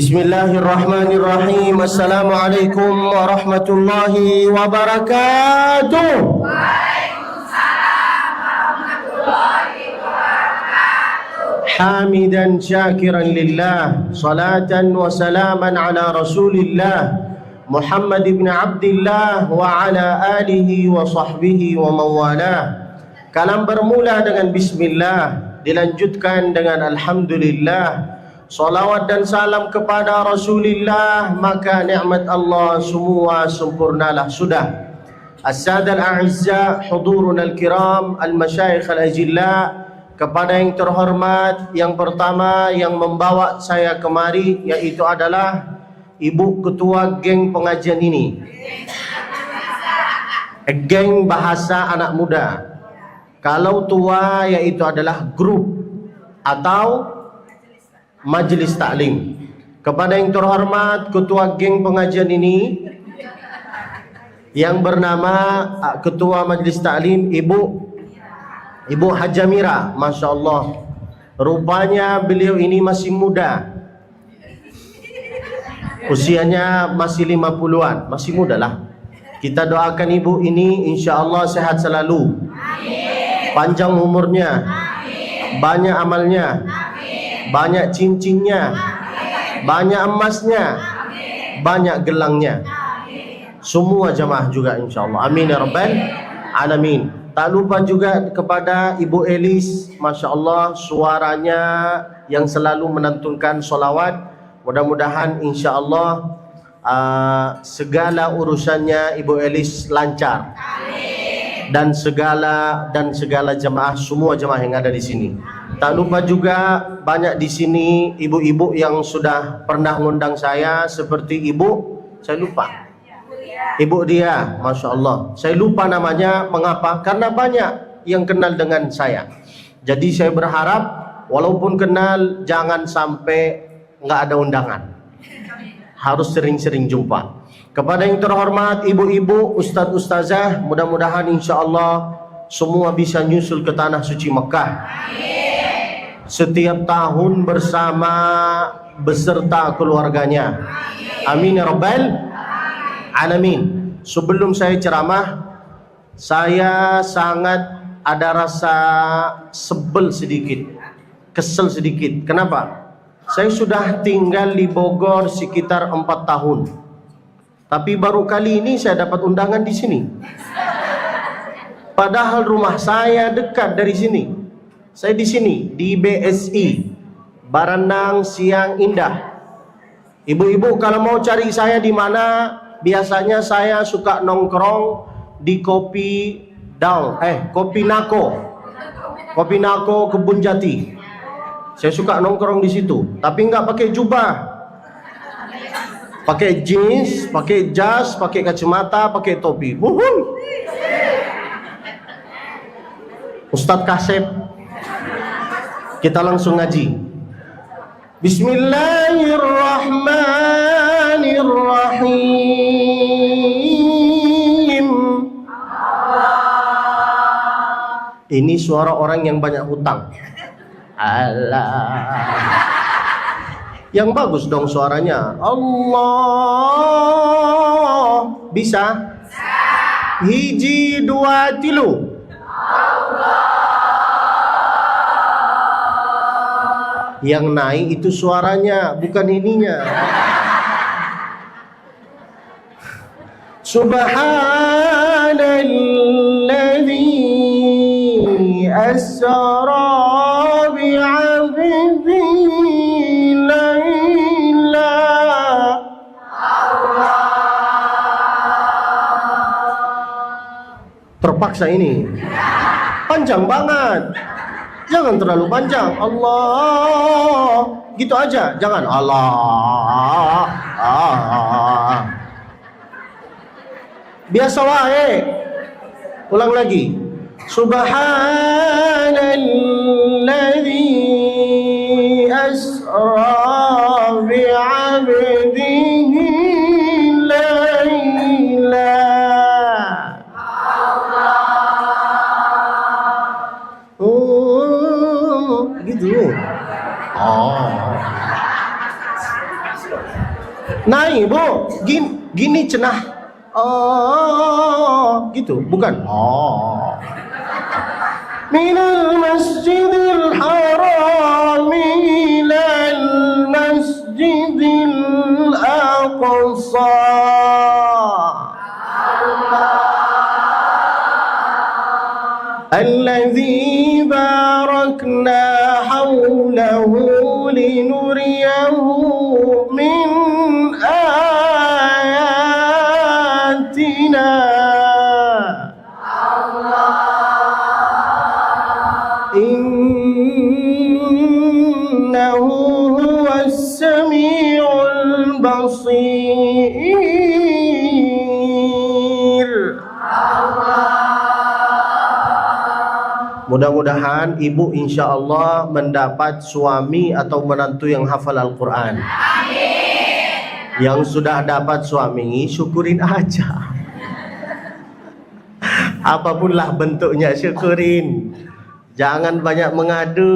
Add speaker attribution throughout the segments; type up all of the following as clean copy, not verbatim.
Speaker 1: Bismillahirrahmanirrahim. Assalamualaikum warahmatullahi wabarakatuh.
Speaker 2: Waalaikumsalam warahmatullahi wabarakatuh.
Speaker 1: Hamidan syakiran lillah, salatan wa salaman ala rasulillah Muhammad ibn Abdillah wa ala alihi wa sahbihi wa mawalah. Kalam bermula dengan bismillah, dilanjutkan dengan alhamdulillah. Salawat dan salam kepada Rasulullah, maka nikmat Allah semua sempurnalah sudah. As-sadal a'izza, hudurun al-kiram, al-masyayikh al-ajilla. Kepada yang terhormat, yang pertama yang membawa saya kemari yaitu adalah Ibu Ketua geng pengajian ini, geng bahasa anak muda. Kalau tua yaitu adalah grup atau Majelis Taklim. Kepada yang terhormat Ketua geng pengajian ini yang bernama Ketua Majelis Taklim Ibu Hajamira, Masya Allah, rupanya beliau ini masih muda, usianya masih 50-an, masih muda lah. Kita doakan ibu ini insya Allah sehat selalu, panjang umurnya, banyak amalnya, banyak cincinnya, banyak emasnya, banyak gelangnya, semua jamaah juga insyaAllah. Amin ya rabbal alamin. Tak lupa juga kepada Ibu Elis, Masya Allah, suaranya yang selalu menantunkan solawat. Mudah-mudahan insyaAllah segala urusannya Ibu Elis lancar, dan segala jamaah, semua jamaah yang ada di sini. Tak lupa juga banyak di sini ibu-ibu yang sudah pernah ngundang saya, seperti saya lupa, Ibu Dia, Masya Allah. Saya lupa namanya, mengapa? Karena banyak yang kenal dengan saya. Jadi saya berharap walaupun kenal, jangan sampai nggak ada undangan, harus sering-sering jumpa. Kepada yang terhormat ibu-ibu, ustaz-ustazah, mudah-mudahan insya Allah semua bisa nyusul ke tanah suci Mekah setiap tahun beserta keluarganya. Amin ya rabbal alamin. Sebelum saya ceramah, saya sangat ada rasa sebel sedikit, kesel sedikit. Kenapa? Saya sudah tinggal di Bogor sekitar 4 tahun, tapi baru kali ini saya dapat undangan di sini. Padahal rumah saya dekat dari sini. Saya di sini di BSI, Baranang Siang Indah. Ibu-ibu kalau mau cari saya di mana, biasanya saya suka nongkrong di Kopi Nako Kebun Jati. Saya suka nongkrong di situ, tapi nggak pakai jubah, pakai jeans, pakai jas, pakai kacamata, pakai topi. Ustadz Kasep. Kita langsung ngaji. Bismillahirrahmanirrahim. Ini suara orang yang banyak hutang. Allah. Yang bagus dong suaranya. Allah. Bisa? Hiji dua tilu. Yang naik itu suaranya, bukan ininya. Subhanalladzi asra bi'abdihi laila. Terpaksa ini. Panjang banget. Jangan terlalu panjang. Allah, gitu aja. Jangan Allah. Biasa wae. Ulang lagi. Subhanalladzi asra bi'abdihi laila. gitu. Oh. Naik bu, gini cenah. Oh, gitu, bukan? Oh. Minal masjidil haram ilal masjidil aqsa. Alladzi barakna hawlahu linuriyahu min ayatina. Innahu huwas sami'ul basir. Mudah-mudahan ibu insya Allah mendapat suami atau menantu yang hafal Al-Quran. Amin. Yang sudah dapat suami, syukurin aja. Apapunlah bentuknya, syukurin. Jangan banyak mengadu.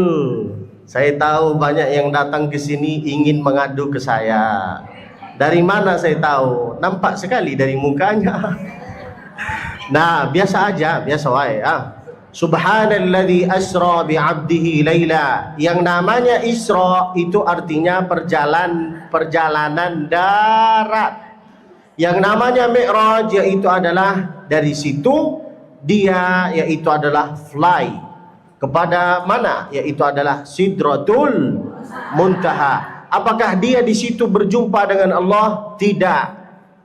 Speaker 1: Saya tahu banyak yang datang ke sini ingin mengadu ke saya. Dari mana saya tahu? Nampak sekali dari mukanya. Nah, biasa aja, biasa wae. Subhanalladzi asra bi'abdihi laila. Yang namanya Isra itu artinya perjalanan darat. Yang namanya Mi'raj yaitu adalah dari situ dia yaitu adalah fly. Kepada mana? Yaitu adalah Sidratul Muntaha. Apakah dia di situ berjumpa dengan Allah? Tidak.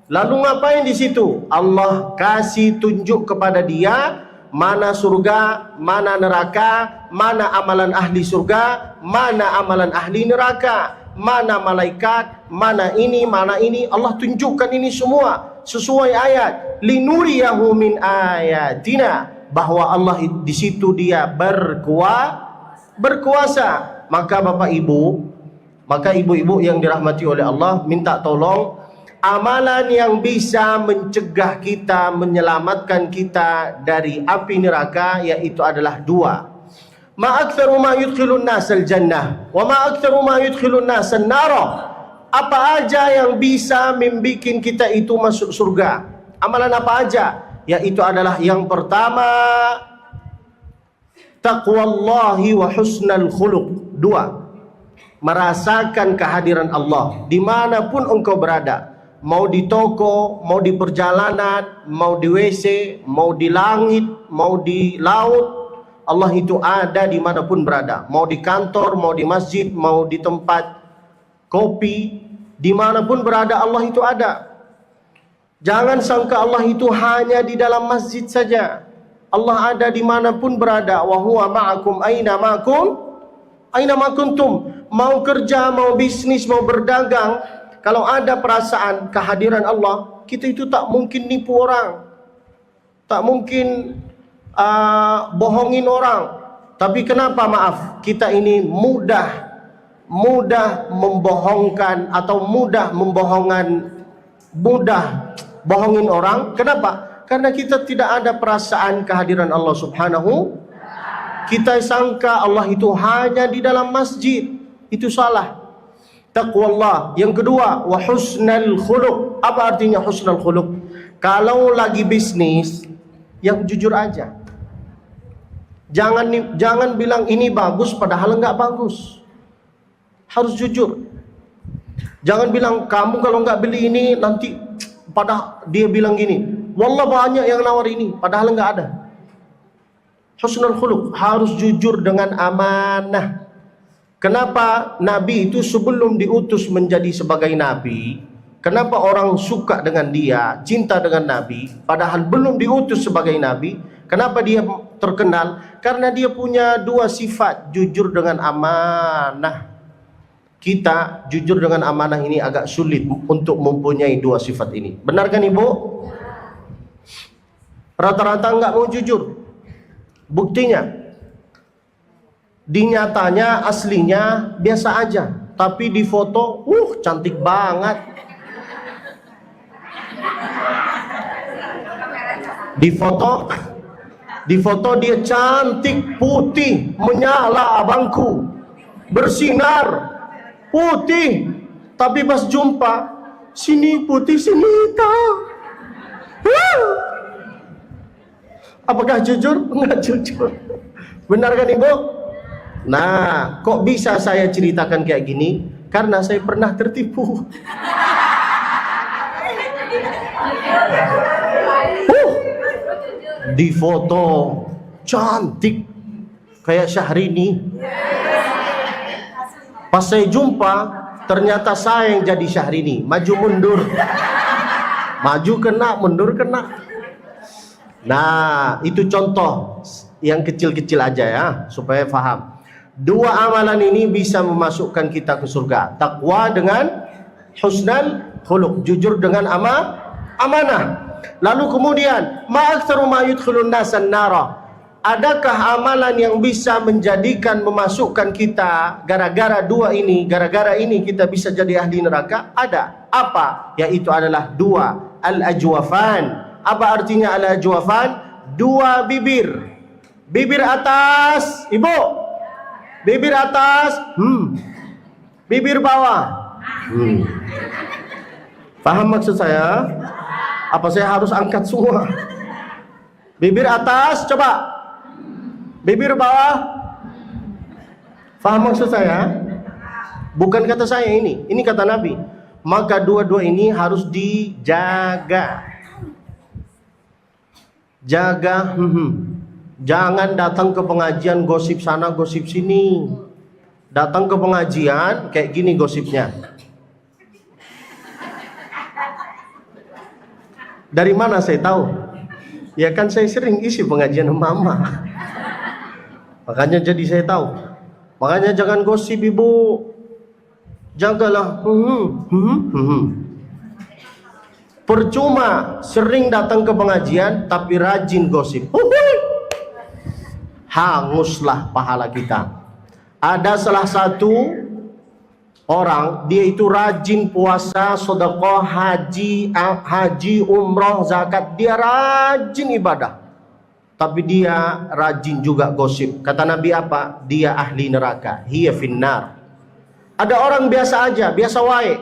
Speaker 1: Lalu ngapain di situ? Allah kasih tunjuk kepada dia mana surga, mana neraka, mana amalan ahli surga, mana amalan ahli neraka, mana malaikat, mana ini, mana ini. Allah tunjukkan ini semua sesuai ayat. Linuriyahu min ayatina. Bahwa Allah di situ dia berkuasa. Maka Bapak Ibu, maka ibu-ibu yang dirahmati oleh Allah, minta tolong amalan yang bisa mencegah kita, menyelamatkan kita dari api neraka yaitu adalah dua. Ma aktsaru ma yudkhilun nasal jannah wa ma aktsaru ma yudkhilun nasan nara. Apa aja yang bisa membikin kita itu masuk surga? Amalan apa aja? Yaitu adalah yang pertama taqwallahi wa husnal khuluq. Dua, merasakan kehadiran Allah dimanapun engkau berada. Mau di toko, mau di perjalanan, mau di WC, mau di langit, mau di laut, Allah itu ada dimanapun berada. Mau di kantor, mau di masjid, mau di tempat kopi, dimanapun berada Allah itu ada. Jangan sangka Allah itu hanya di dalam masjid saja. Allah ada dimanapun berada. Wa huwa ma'akum aina ma kuntum. Mau kerja, mau bisnis, mau berdagang, kalau ada perasaan kehadiran Allah, kita itu tak mungkin nipu orang, tak mungkin bohongin orang. Tapi kenapa maaf, kita ini mudah membohongkan atau mudah bohongin orang. Kenapa? Karena kita tidak ada perasaan kehadiran Allah Subhanahu. Kita sangka Allah itu hanya di dalam masjid. Itu salah. Taqwallah. Yang kedua, wa husnal khuluq. Apa artinya husnal khuluq? Kalau lagi bisnis, yang jujur aja. Jangan bilang ini bagus padahal enggak bagus. Harus jujur. Jangan bilang kamu kalau enggak beli ini nanti padahal dia bilang gini, wallah banyak yang nawar ini padahal enggak ada. Husnul khuluq, harus jujur dengan amanah. Kenapa Nabi itu sebelum diutus menjadi sebagai Nabi, kenapa orang suka dengan dia, cinta dengan Nabi, padahal belum diutus sebagai Nabi? Kenapa dia terkenal? Karena dia punya dua sifat, jujur dengan amanah. Kita jujur dengan amanah ini agak sulit untuk mempunyai dua sifat ini. Benar kan Ibu? Rata-rata enggak mau jujur. Buktinya, di nyatanya aslinya biasa aja, tapi di foto, cantik banget. Di foto dia cantik, putih, menyala abangku, bersinar, putih. Tapi pas jumpa, sini putih, sini hitam. Apakah jujur? Enggak jujur. Benar kan Ibu? Nah, kok bisa saya ceritakan kayak gini? Karena saya pernah tertipu. Di foto cantik kayak Syahrini. Pas saya jumpa, ternyata saya yang jadi Syahrini. Maju mundur, maju kena, mundur kena. Nah, itu contoh yang kecil-kecil aja ya, supaya paham. Dua amalan ini bisa memasukkan kita ke surga. Takwa dengan husnul khuluq, jujur dengan amanah. Lalu kemudian, ma'aktsaru ma yudkhilun nasan nara. Adakah amalan yang bisa menjadikan, memasukkan kita gara-gara dua ini, gara-gara ini kita bisa jadi ahli neraka? Ada. Apa? Yaitu adalah dua al-ajwafan. Apa artinya al-ajwafan? Dua bibir. Bibir atas, Ibu. Bibir atas, bibir bawah. Paham maksud saya? Apa saya harus angkat semua? Bibir atas, coba. Bibir bawah. Paham maksud saya? Bukan kata saya ini kata Nabi. Maka dua-dua ini harus dijaga. Jaga. Jangan datang ke pengajian gosip sana gosip sini. Datang ke pengajian kayak gini gosipnya. Dari mana saya tahu? Ya kan saya sering isi pengajian mama. Makanya jadi saya tahu. Makanya jangan gosip Ibu. Jagalah. Percuma sering datang ke pengajian tapi rajin gosip. Hanguslah pahala kita. Ada salah satu orang, dia itu rajin puasa, sedekah, haji, umroh, zakat. Dia rajin ibadah. Tapi dia rajin juga gosip. Kata Nabi apa? Dia ahli neraka. Hiya finnar. Ada orang biasa aja, biasa wae.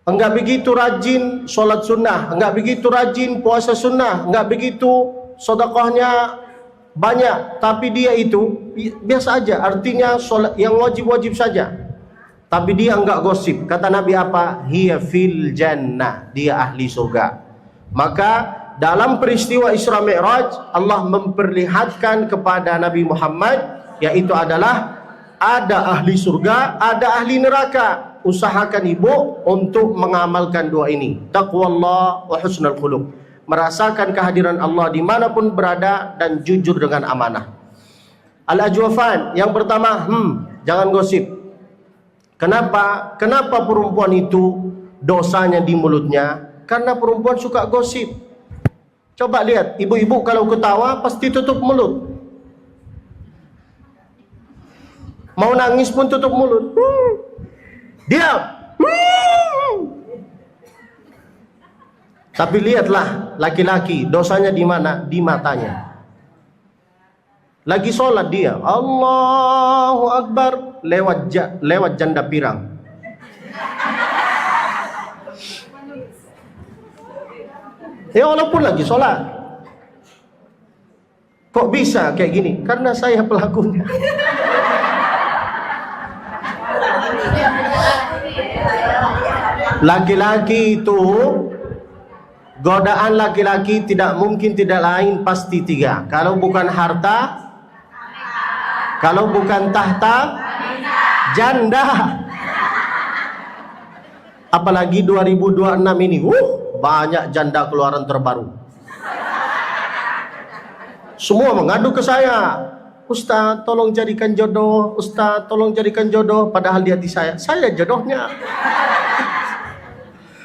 Speaker 1: Enggak begitu rajin sholat sunnah, enggak begitu rajin puasa sunnah, enggak begitu sedekahnya banyak, tapi dia itu biasa aja. Artinya sholat yang wajib-wajib saja, tapi dia enggak gosip. Kata Nabi apa? Hiya fil jannah. Dia ahli surga. Maka dalam peristiwa Isra Mi'raj, Allah memperlihatkan kepada Nabi Muhammad, yaitu adalah ada ahli surga, ada ahli neraka. Usahakan Ibu untuk mengamalkan dua ini, taqwallah wa husnul khuluq. Merasakan kehadiran Allah dimanapun berada dan jujur dengan amanah. Al-ajwafan, yang pertama, jangan gosip. Kenapa perempuan itu dosanya di mulutnya? Karena perempuan suka gosip. Coba lihat, ibu-ibu kalau ketawa pasti tutup mulut. Mau nangis pun tutup mulut. Diam. Tapi lihatlah laki-laki, dosanya di mana? Di matanya. Lagi sholat dia, Allahu Akbar, lewat janda pirang. Ya walaupun lagi sholat. Kok bisa kayak gini? Karena saya pelakunya. Laki-laki itu, godaan laki-laki tidak mungkin tidak lain pasti tiga. Kalau bukan harta, kalau bukan tahta, janda. Apalagi 2026 ini, banyak janda keluaran terbaru. Semua mengadu ke saya, Ustaz tolong jadikan jodoh, Ustaz tolong jadikan jodoh. Padahal di hati saya jodohnya.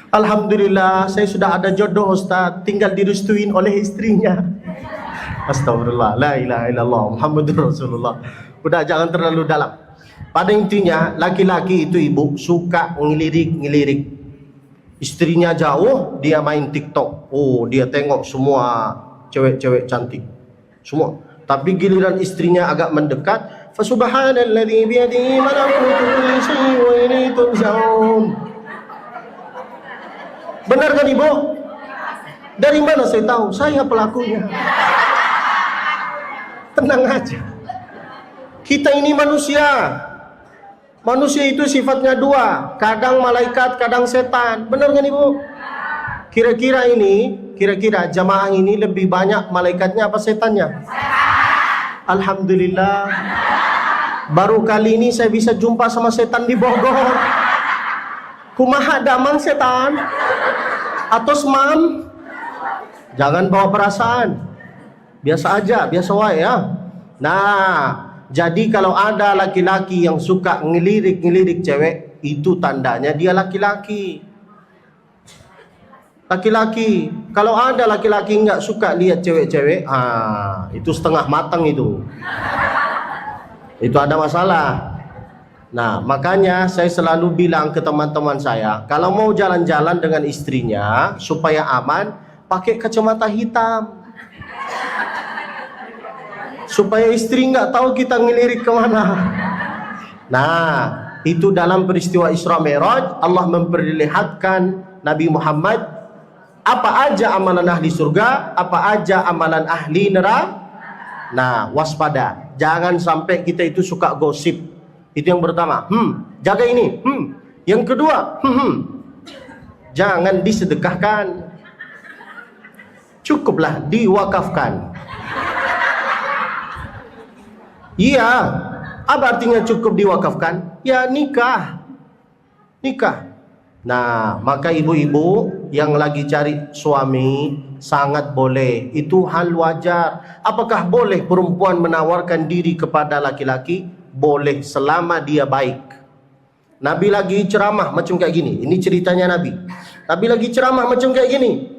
Speaker 1: Alhamdulillah saya sudah ada jodoh Ustaz, tinggal direstuin oleh istrinya. Astagfirullah, la ilaha illallah Muhammadur Rasulullah. Udah jangan terlalu dalam. Pada intinya laki-laki itu Ibu suka ngelirik. Istrinya jauh, dia main TikTok. Oh, dia tengok semua cewek-cewek cantik. Semua. Tapi giliran istrinya agak mendekat, fa subhanalladzi biyadihi malakutu kulli syai'in wa ilayhi turja'un. Benar kan Ibu? Dari mana saya tahu? Saya pelakunya. Tenang aja. Kita ini manusia. Manusia itu sifatnya dua. Kadang malaikat, kadang setan. Benar kan Ibu? Kira-kira jamaah ini lebih banyak malaikatnya apa setannya? Alhamdulillah. Baru kali ini saya bisa jumpa sama setan di Bogor. Kumaha damang setan? Atau semam? Jangan bawa perasaan. Biasa aja, biasa wae ya. Nah, jadi kalau ada laki-laki yang suka ngelirik-ngelirik cewek, itu tandanya dia laki-laki. Laki-laki. Kalau ada laki-laki nggak suka lihat cewek-cewek, itu setengah matang itu. Itu ada masalah. Nah, makanya saya selalu bilang ke teman-teman saya, kalau mau jalan-jalan dengan istrinya supaya aman, pakai kacamata hitam. Supaya istri nggak tahu kita ngelirik kemana. Nah, itu dalam peristiwa Isra Mi'raj, Allah memperlihatkan Nabi Muhammad apa aja amalan ahli surga, apa aja amalan ahli neraka. Nah, waspada. Jangan sampai kita itu suka gosip. Itu yang pertama. Jaga ini. Yang kedua, jangan disedekahkan. Cukuplah diwakafkan. Iya. Apa artinya cukup diwakafkan? Ya nikah. Nah, maka ibu-ibu yang lagi cari suami sangat boleh. Itu hal wajar. Apakah boleh perempuan menawarkan diri kepada laki-laki? Boleh selama dia baik. Nabi lagi ceramah macam kayak gini. Ini ceritanya Nabi. Nabi lagi ceramah macam kayak gini.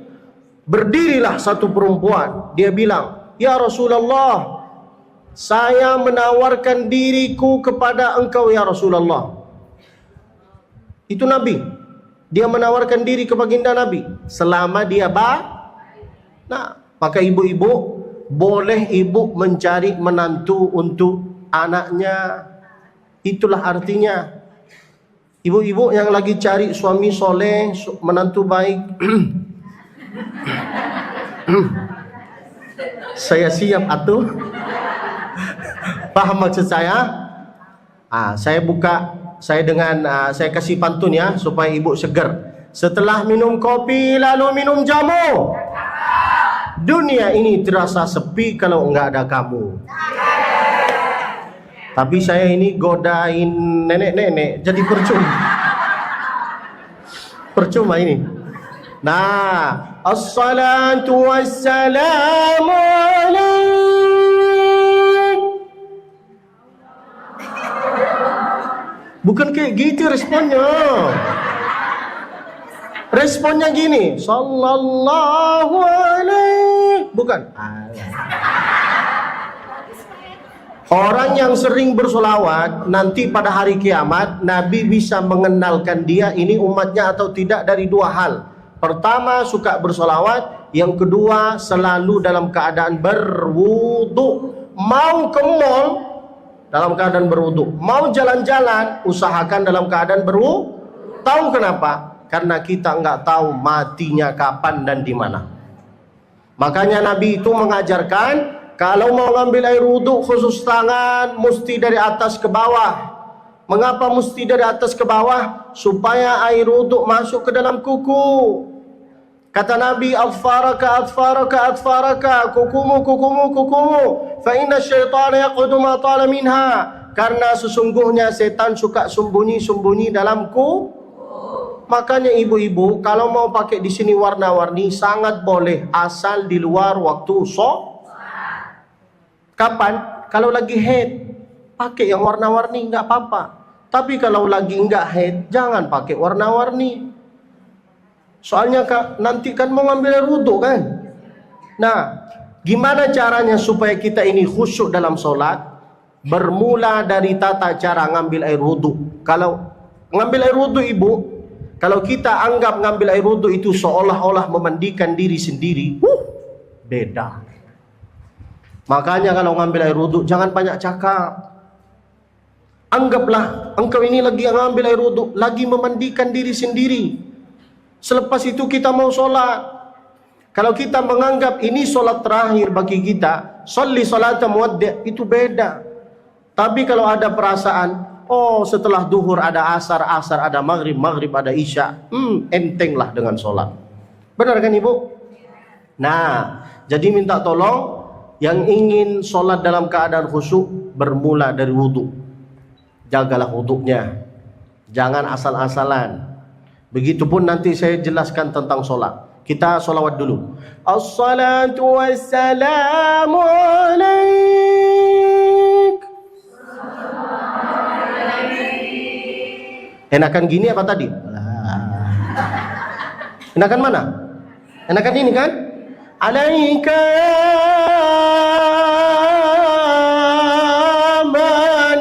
Speaker 1: Berdirilah satu perempuan. Dia bilang, "Ya Rasulullah, saya menawarkan diriku kepada engkau ya Rasulullah." Itu Nabi. Dia menawarkan diri ke baginda Nabi selama dia Nah, maka ibu-ibu boleh ibu mencari menantu untuk anaknya. Itulah artinya. Ibu-ibu yang lagi cari suami soleh, menantu baik, saya siap atuh. Paham maksud saya? Saya kasih pantun ya supaya ibu seger. Setelah minum kopi lalu minum jamu, dunia ini terasa sepi kalau enggak ada kamu. Tapi saya ini godain nenek-nenek jadi percuma ini. Nah, assalatu wassalamu alaik. Bukan kayak gitu responnya. Responnya gini, sallallahu alaihi. Bukan. Orang yang sering bersolawat, nanti pada hari kiamat Nabi bisa mengenalkan dia ini umatnya atau tidak dari dua hal. Pertama, suka bersolawat. Yang kedua, selalu dalam keadaan berwudu. Mau ke mall dalam keadaan berwudu, mau jalan-jalan usahakan dalam keadaan berwudu. Tahu kenapa? Karena kita nggak tahu matinya kapan dan di mana. Makanya Nabi itu mengajarkan, kalau mau ngambil air wudu khusus tangan mesti dari atas ke bawah. Mengapa mesti dari atas ke bawah? Supaya air wudu masuk ke dalam kuku. Kata Nabi, adfaraka kukumu fa inna syaitana yaqudu ma tala minha. Karena sesungguhnya setan suka sembunyi-sembunyi dalam kuku. Makanya ibu-ibu kalau mau pakai di sini warna-warni sangat boleh, asal di luar waktu Kapan? Kalau lagi haid, pakai yang warna-warni, nggak apa-apa. Tapi kalau lagi nggak haid, jangan pakai warna-warni. Soalnya nanti kan mau ngambil air wudhu kan. Nah, gimana caranya supaya kita ini khusyuk dalam sholat? Bermula dari tata cara ngambil air wudhu. Kalau ngambil air wudhu ibu, kalau kita anggap ngambil air wudhu itu seolah-olah memandikan diri sendiri, beda. Makanya kalau ngambil air wudhu jangan banyak cakap. Anggaplah engkau ini lagi ngambil air wudhu, lagi memandikan diri sendiri. Selepas itu kita mau sholat. Kalau kita menganggap ini sholat terakhir bagi kita, sholli sholata muwaddi', itu beda. Tapi kalau ada perasaan, oh setelah duhur ada asar, asar ada maghrib, maghrib ada isya, entenglah dengan sholat. Benar kan ibu? Nah, jadi minta tolong yang ingin sholat dalam keadaan khusyuk bermula dari wudhu. Jagalah wudhunya, jangan asal-asalan. Begitupun nanti saya jelaskan tentang sholat. Kita sholawat dulu. Assalatu wassalamu alaik. Enakan gini apa tadi? Enakan mana? Enakan ini kan? Alaika man.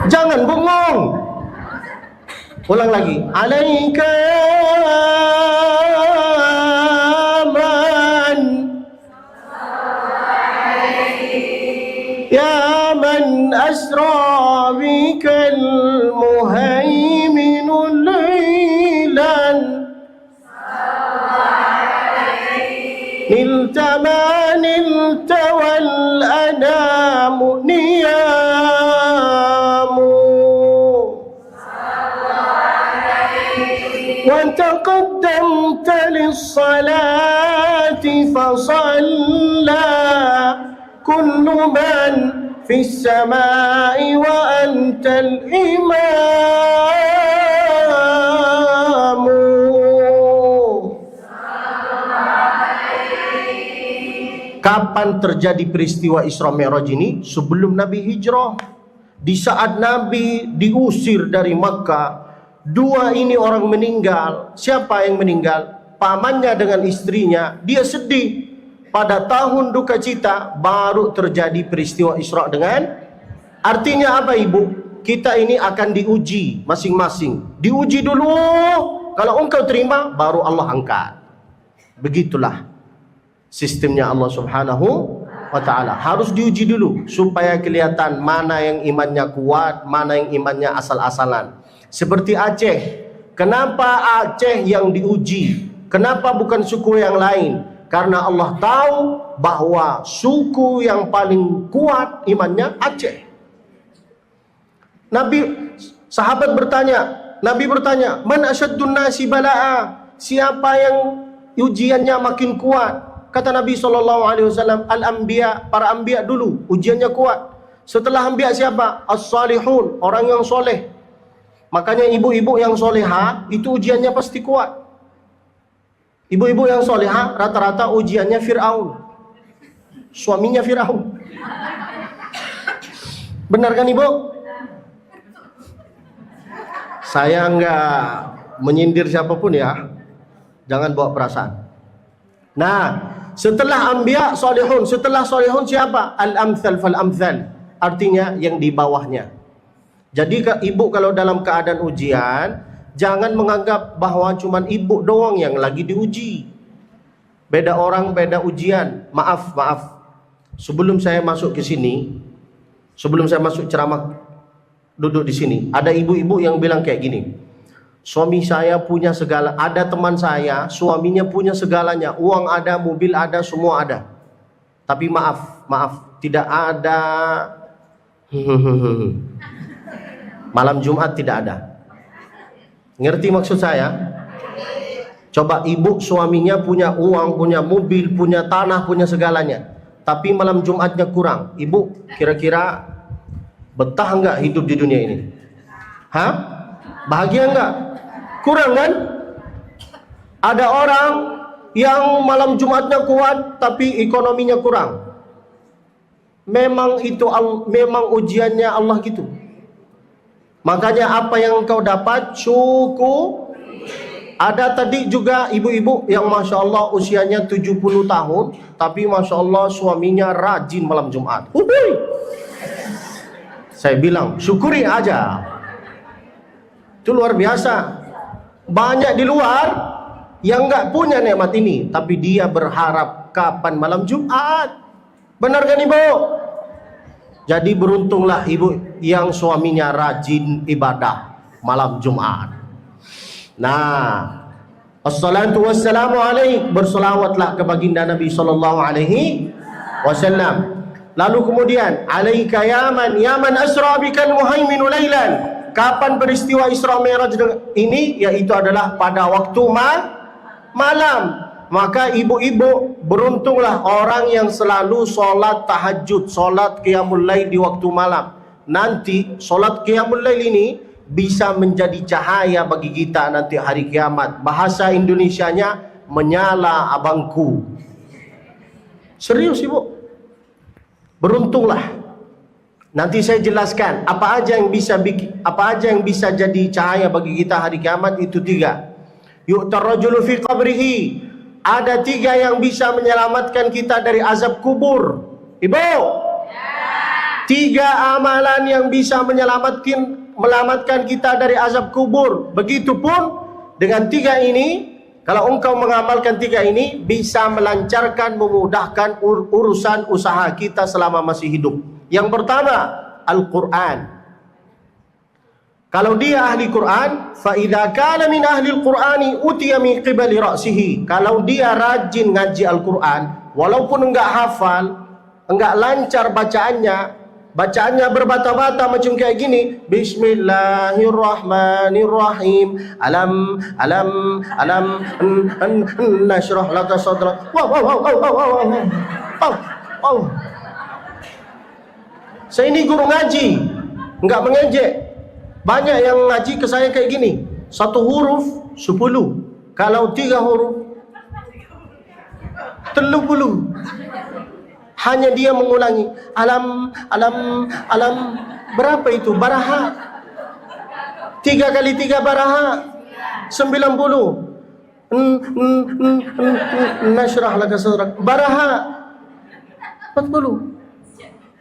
Speaker 1: Jangan bengong. Ulang lagi. Alaika man. Ya man asra bikal muhaiminul laylan. Nilta ma nilta wal anamu niyamu. وتقدمت للصلاة فصلى كل من في السماء وأنت الإمام. Kapan terjadi peristiwa Isra Mi'raj ini? Sebelum Nabi hijrah. Di saat Nabi diusir dari Makkah, dua ini orang meninggal. Siapa yang meninggal? Pamannya dengan istrinya. Dia sedih. Pada tahun duka cita baru terjadi peristiwa Isra dengan. Artinya apa ibu? Kita ini akan diuji masing-masing. Diuji dulu. Kalau engkau terima, baru Allah angkat. Begitulah sistemnya Allah Subhanahu wa ta'ala. Harus diuji dulu supaya kelihatan mana yang imannya kuat, mana yang imannya asal-asalan. Seperti Aceh. Kenapa Aceh yang diuji? Kenapa bukan suku yang lain? Karena Allah tahu bahwa suku yang paling kuat imannya Aceh. Sahabat bertanya, Nabi bertanya, "Man asyaddun nasi bala'a?" Siapa yang ujiannya makin kuat? Kata Nabi SAW, al-anbiya, para anbiya dulu ujiannya kuat. Setelah anbiya siapa? As-salihun, orang yang soleh. Makanya ibu-ibu yang soleha itu ujiannya pasti kuat. Ibu-ibu yang soleha rata-rata ujiannya Fir'aun, suaminya Fir'aun. Benar kan ibu? Saya enggak menyindir siapapun ya, jangan bawa perasaan. Nah, setelah anbiya solehun, setelah solehun siapa? Al-amthal fal-amthal, artinya yang di bawahnya. Jadi ibu kalau dalam keadaan ujian, jangan menganggap bahwa cuman ibu doang yang lagi diuji. Beda orang, beda ujian. Maaf. Sebelum saya masuk ke sini, sebelum saya masuk ceramah duduk di sini, ada ibu-ibu yang bilang kayak gini. Suami saya punya segala, ada teman saya, suaminya punya segalanya, uang ada, mobil ada, semua ada. Tapi maaf, tidak ada. Malam Jumat tidak ada. Ngerti maksud saya? Coba ibu suaminya punya uang, punya mobil, punya tanah, punya segalanya, tapi malam Jumatnya kurang. Ibu kira-kira betah enggak hidup di dunia ini? Hah? Bahagia enggak? Kurang kan? Ada orang yang malam Jumatnya kuat tapi ekonominya kurang. Memang ujiannya Allah gitu. Makanya apa yang engkau dapat syukur. Ada tadi juga ibu-ibu yang Masya Allah usianya 70 tahun tapi Masya Allah suaminya rajin malam Jumat. Saya bilang syukuri aja. Itu luar biasa. Banyak di luar yang nggak punya nikmat ini, tapi dia berharap kapan malam Jumat. Benar kan ibu? Jadi beruntunglah ibu yang suaminya rajin ibadah malam Jumat. Nah, assalatu wassalamu alaik, berselawatlah ke baginda Nabi sallallahu alaihi wasallam. Lalu kemudian, alaika ya man asra bikal muhaiminu lailan. Kapan peristiwa Isra Mi'raj ini? Yaitu adalah pada waktu malam. Maka ibu-ibu, beruntunglah orang yang selalu solat tahajud, solat qiyamul lail di waktu malam. Nanti solat qiyamul lail ini bisa menjadi cahaya bagi kita nanti hari kiamat. Bahasa Indonesianya, menyala abangku. Serius ibu, beruntunglah. Nanti saya jelaskan apa aja yang bisa jadi cahaya bagi kita hari kiamat. Itu 3. Yu'tar rajulu fi qabrihi. Ada 3 yang bisa menyelamatkan kita dari azab kubur. Ibu, 3 amalan yang bisa menyelamatkan kita dari azab kubur. Begitupun dengan 3 ini, kalau engkau mengamalkan 3 ini, bisa melancarkan, memudahkan urusan usaha kita selama masih hidup. Yang pertama, Al-Quran. Kalau dia ahli Quran, fa idza kana min ahli al-Qur'ani utiya min qibali ra'sihi. Kalau dia rajin ngaji Al-Quran, walaupun enggak hafal, enggak lancar bacaannya berbata-bata macam kayak gini, bismillahirrahmanirrahim, alam nashrah laka sadrak. Wow. Saya ini guru ngaji, enggak mengejek. Banyak yang ngaji ke saya kayak gini, 1 huruf 10, kalau 3 huruf 30. Hanya dia mengulangi alam. Berapa itu? Baraha. 3 kali 3 baraha 90. Nashrah laka sadrak. Baraha 40.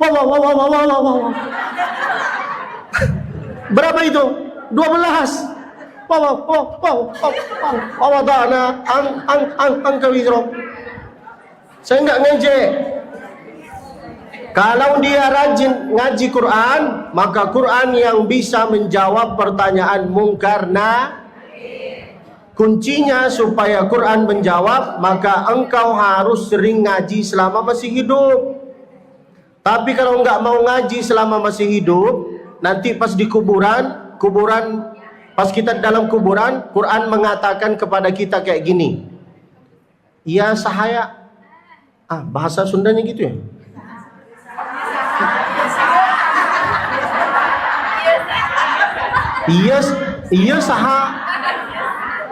Speaker 1: Wow. Berapa itu? 12. Wadana angka wizro. Saya enggak ngejek. Kalau dia rajin ngaji Quran, maka Quran yang bisa menjawab pertanyaan mungkar kuncinya supaya Quran menjawab, maka engkau harus sering ngaji selama masih hidup. Tapi kalau enggak mau ngaji selama masih hidup, nanti pas di kuburan, pas kita dalam kuburan, Quran mengatakan kepada kita kayak gini. Iya sahaya. Bahasa Sundanya gitu ya? Iya saha.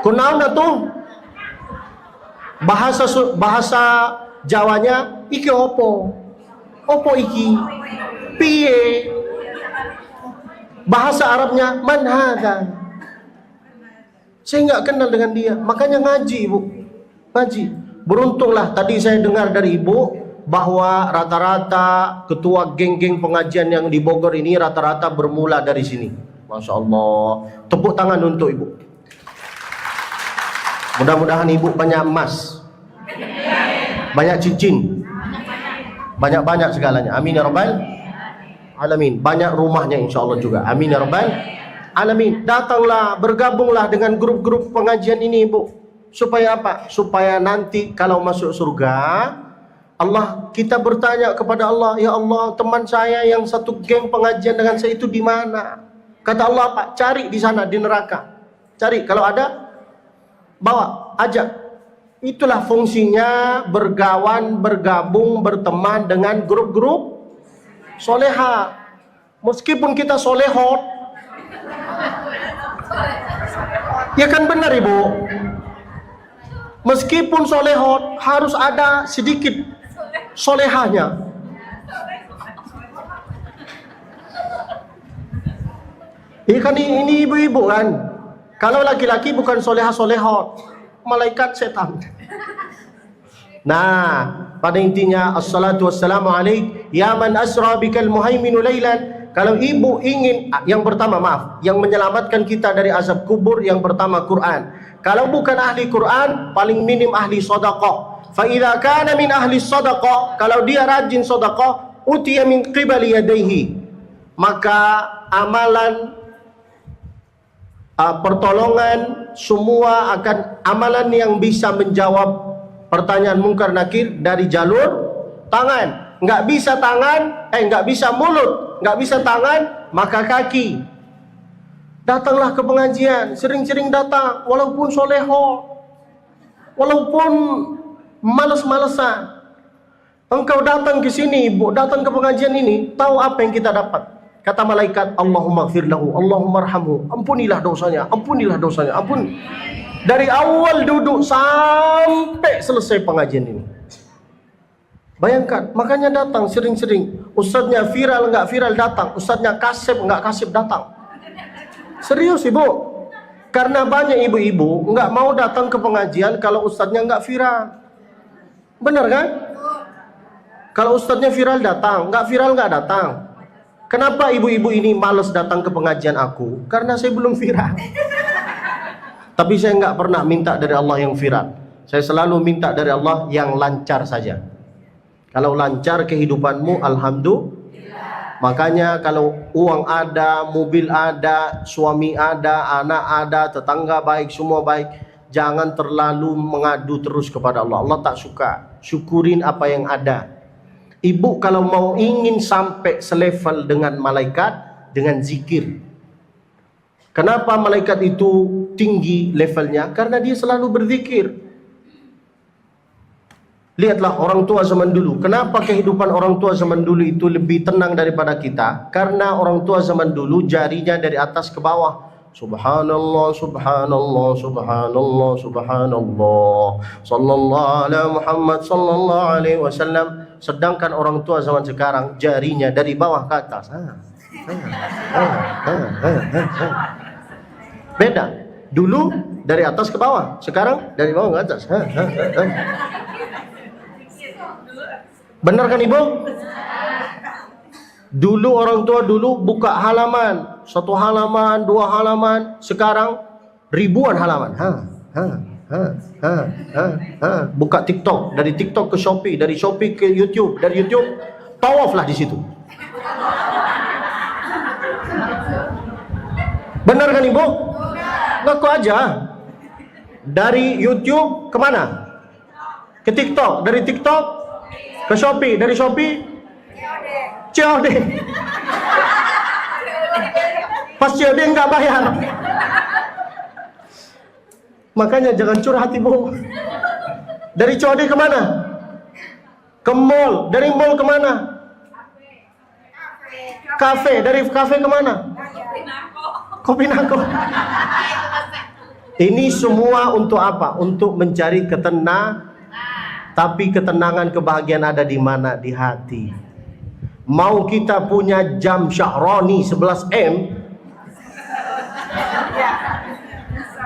Speaker 1: Kunaon tuh? Bahasa Jawanya iki opo? Opo iki? Piye? Bahasa Arabnya man hadza. Saya nggak kenal dengan dia, makanya ngaji, Bu. Ngaji. Beruntunglah tadi saya dengar dari Ibu bahwa rata-rata ketua geng-geng pengajian yang di Bogor ini rata-rata bermula dari sini. Masya Allah. Tepuk tangan untuk Ibu. Mudah-mudahan Ibu banyak emas, banyak cincin, banyak-banyak segalanya. Amin ya rabbal alamin. Banyak rumahnya insya Allah juga. Amin ya rabbal alamin. Datanglah, bergabunglah dengan grup-grup pengajian ini, Ibu. Supaya apa? Supaya nanti kalau masuk surga, kita bertanya kepada Allah, ya Allah, teman saya yang satu geng pengajian dengan saya itu di mana? Kata Allah apa? Cari di sana, di neraka. Cari, kalau ada, bawa, ajak. Itulah fungsinya bergawan, bergabung, berteman dengan grup-grup soleha. Meskipun kita solehot, ya kan benar Ibu? Meskipun solehot, harus ada sedikit solehahnya. Ini ibu-ibu kan. Kalau laki-laki bukan soleha-solehot, malaikat setan. Nah, pada intinya assalatu wassalamu alaik ya man asra bikal muhaiminu lailan. Kalau ibu ingin, yang pertama yang menyelamatkan kita dari azab kubur, yang pertama Quran. Kalau bukan ahli Quran, paling minim ahli sedekah. Fa idza kana min ahli sedekah, kalau dia rajin sedekah, utiya min qibali yadayhi, maka amalan pertolongan semua akan amalan yang bisa menjawab pertanyaan mungkar nakir dari jalur tangan. Nggak bisa tangan, nggak bisa mulut, nggak bisa tangan, maka kaki. Datanglah ke pengajian, sering-sering datang, walaupun soleho, walaupun males-malesan. Engkau datang ke sini, datang ke pengajian ini, tahu apa yang kita dapat? Kata malaikat, Allahumma gfir lahu, Allahumma arhamhu, ampunilah dosanya, ampunilah dosanya, ampun. Dari awal duduk sampai selesai pengajian ini. Bayangkan, makanya datang sering-sering. Ustadznya viral nggak viral datang, ustadznya kasib nggak kasib datang. Serius ibu, karena banyak ibu-ibu nggak mau datang ke pengajian kalau ustadznya nggak viral. Benar kan? Kalau ustadznya viral datang, nggak viral nggak datang. Kenapa ibu-ibu ini malas datang ke pengajian aku? Karena saya belum viral. Tapi saya nggak pernah minta dari Allah yang viral. Saya selalu minta dari Allah yang lancar saja. Kalau lancar kehidupanmu, alhamdulillah. Makanya kalau uang ada, mobil ada, suami ada, anak ada, tetangga baik, semua baik, jangan terlalu mengadu terus kepada Allah. Allah tak suka. Syukurin apa yang ada. Ibu kalau mau ingin sampai selevel dengan malaikat, dengan zikir. Kenapa malaikat itu tinggi levelnya? Karena dia selalu berzikir. Lihatlah orang tua zaman dulu. Kenapa kehidupan orang tua zaman dulu itu lebih tenang daripada kita? Karena orang tua zaman dulu jarinya dari atas ke bawah. Subhanallah, subhanallah, subhanallah, subhanallah. Sallallahu ala Muhammad sallallahu alaihi wasallam. Sedangkan orang tua zaman sekarang jarinya dari bawah ke atas. Beda. Dulu dari atas ke bawah, sekarang dari bawah ke atas. Benar kan ibu? Dulu orang tua dulu buka halaman, satu halaman, dua halaman, sekarang ribuan halaman. Buka TikTok, dari TikTok ke Shopee, dari Shopee ke YouTube, dari YouTube tawaf lah di situ. Benar kan ibu? Ngaku aja. Dari YouTube kemana? Ke TikTok, dari TikTok ke Shopee, dari Shopee COD. Pas COD nggak bayar. Makanya jangan curhat ibu. Dari COD kemana? Ke mall. Dari mall kemana? Kafe. Dari kafe kemana? Kopi Nako. Ini semua untuk apa? Untuk mencari ketenangan. Tapi ketenangan, kebahagiaan ada di mana? Di hati. Mau kita punya jam Syahrani 11M.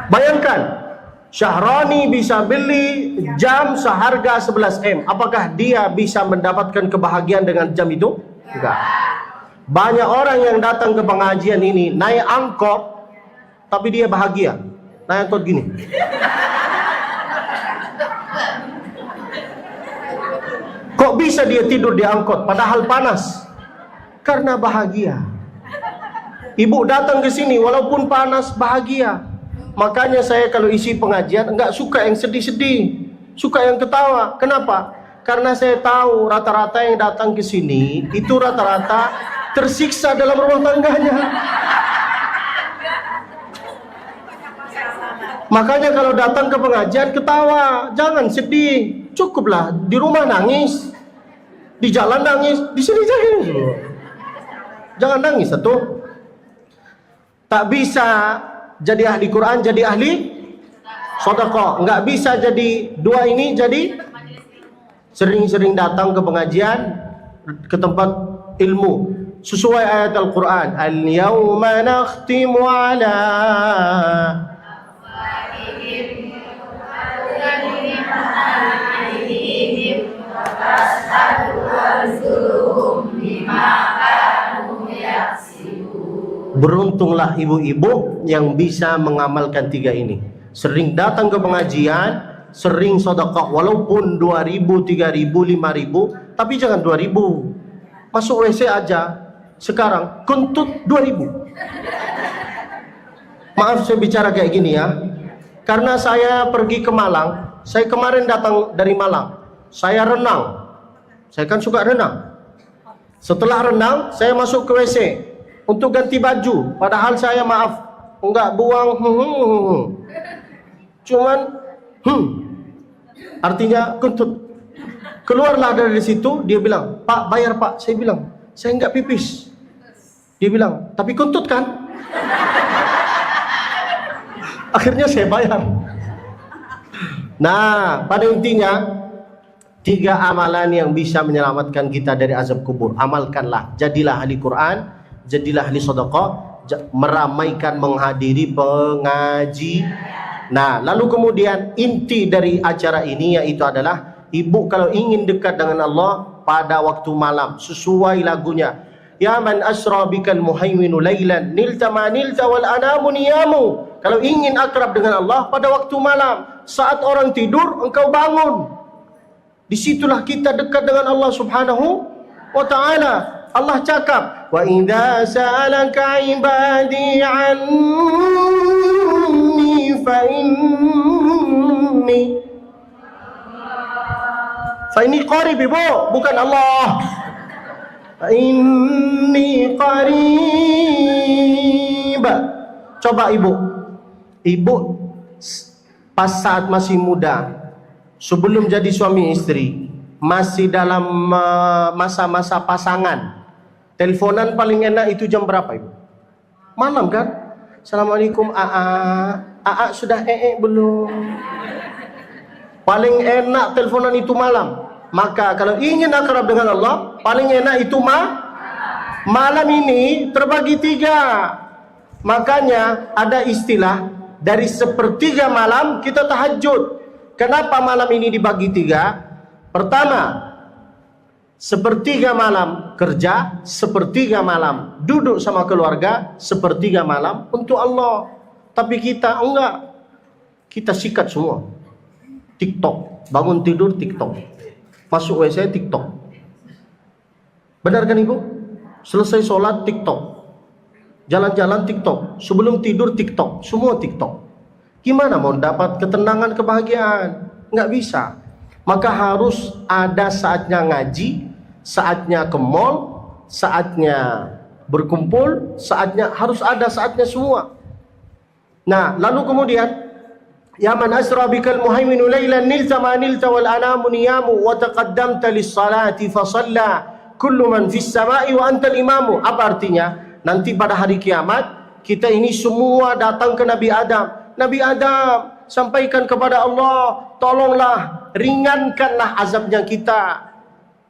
Speaker 1: Bayangkan, Syahrani bisa beli jam seharga 11M. Apakah dia bisa mendapatkan kebahagiaan dengan jam itu? Enggak. Banyak orang yang datang ke pengajian ini naik angkot, tapi dia bahagia. Naik angkot gini. Kok bisa dia tidur di angkot padahal panas? Karena bahagia. Ibu datang ke sini walaupun panas bahagia. Makanya saya kalau isi pengajian enggak suka yang sedih-sedih, suka yang ketawa. Kenapa? Karena saya tahu rata-rata yang datang ke sini itu rata-rata tersiksa dalam rumah tangganya. Makanya kalau datang ke pengajian ketawa, jangan sedih. Cukuplah di rumah nangis, di jalan nangis, di sini jangan nangis satu. Tak bisa jadi ahli Quran, jadi ahli sedekah. Nggak bisa jadi dua ini, jadi sering-sering datang ke pengajian, ke tempat ilmu sesuai ayat Al-Quran. Al-yawma nakhtimu ala Beruntunglah ibu-ibu yang bisa mengamalkan tiga ini. Sering datang ke pengajian, sering sedekah walaupun 2.000, 3.000, 5.000, tapi jangan 2.000. Masuk WC aja sekarang kentut 2000. Maaf saya bicara kayak gini ya, karena saya pergi ke Malang. Saya kemarin datang dari Malang. Saya renang. Saya kan suka renang. Setelah renang, saya masuk ke WC untuk ganti baju. Padahal saya maaf, enggak buang. Cuman, artinya kentut. Keluarlah dari situ, dia bilang, Pak, bayar Pak. Saya bilang, saya enggak pipis. Dia bilang, tapi kentut kan? Akhirnya saya bayar. Nah, pada intinya 3 amalan yang bisa menyelamatkan kita dari azab kubur. Amalkanlah. Jadilah ahli Quran, jadilah ahli sedekah, meramaikan menghadiri pengaji. Nah, lalu kemudian inti dari acara ini yaitu adalah ibu kalau ingin dekat dengan Allah pada waktu malam, sesuai lagunya. Ya man asra bikal muhaiminu laylan nilta ma nilta wal anamu niyamu. Kalau ingin akrab dengan Allah pada waktu malam, saat orang tidur engkau bangun. Disitulah kita dekat dengan Allah Subhanahu wa ta'ala. Allah cakap, wa idza sa'alaka ibadi anni fa inni qarib, ibu, bukan Allah. Fa inni qarib. Coba ibu pas saat masih muda, sebelum jadi suami istri, masih dalam masa-masa pasangan, teleponan paling enak itu jam berapa, ibu? Malam kan? Assalamualaikum, AA sudah belum? Paling enak teleponan itu malam. Maka kalau ingin akrab dengan Allah, paling enak itu malam ini terbagi 3. Makanya ada istilah dari 1/3 malam kita tahajud. Kenapa malam ini dibagi 3? Pertama, 1/3 malam kerja, 1/3 malam duduk sama keluarga, 1/3 malam untuk Allah. Tapi kita enggak. Kita sikat semua. TikTok, bangun tidur TikTok, masuk WC TikTok. Benar kan ibu? Selesai sholat TikTok, jalan-jalan TikTok, sebelum tidur TikTok, semua TikTok. Gimana mau dapat ketenangan, kebahagiaan? Nggak bisa. Maka harus ada saatnya ngaji, saatnya ke mall, saatnya berkumpul, saatnya harus ada saatnya semua. Nah, lalu kemudian ya man asra bikal muhaiminu laylan nilta ma nilta wal anamu niyamu wa taqaddamta lis salati fa shalla kullu man fis samai wa antal imamu. Apa artinya? Nanti pada hari kiamat kita ini semua datang ke Nabi Adam. Nabi Adam, sampaikan kepada Allah, tolonglah ringankanlah azabnya kita.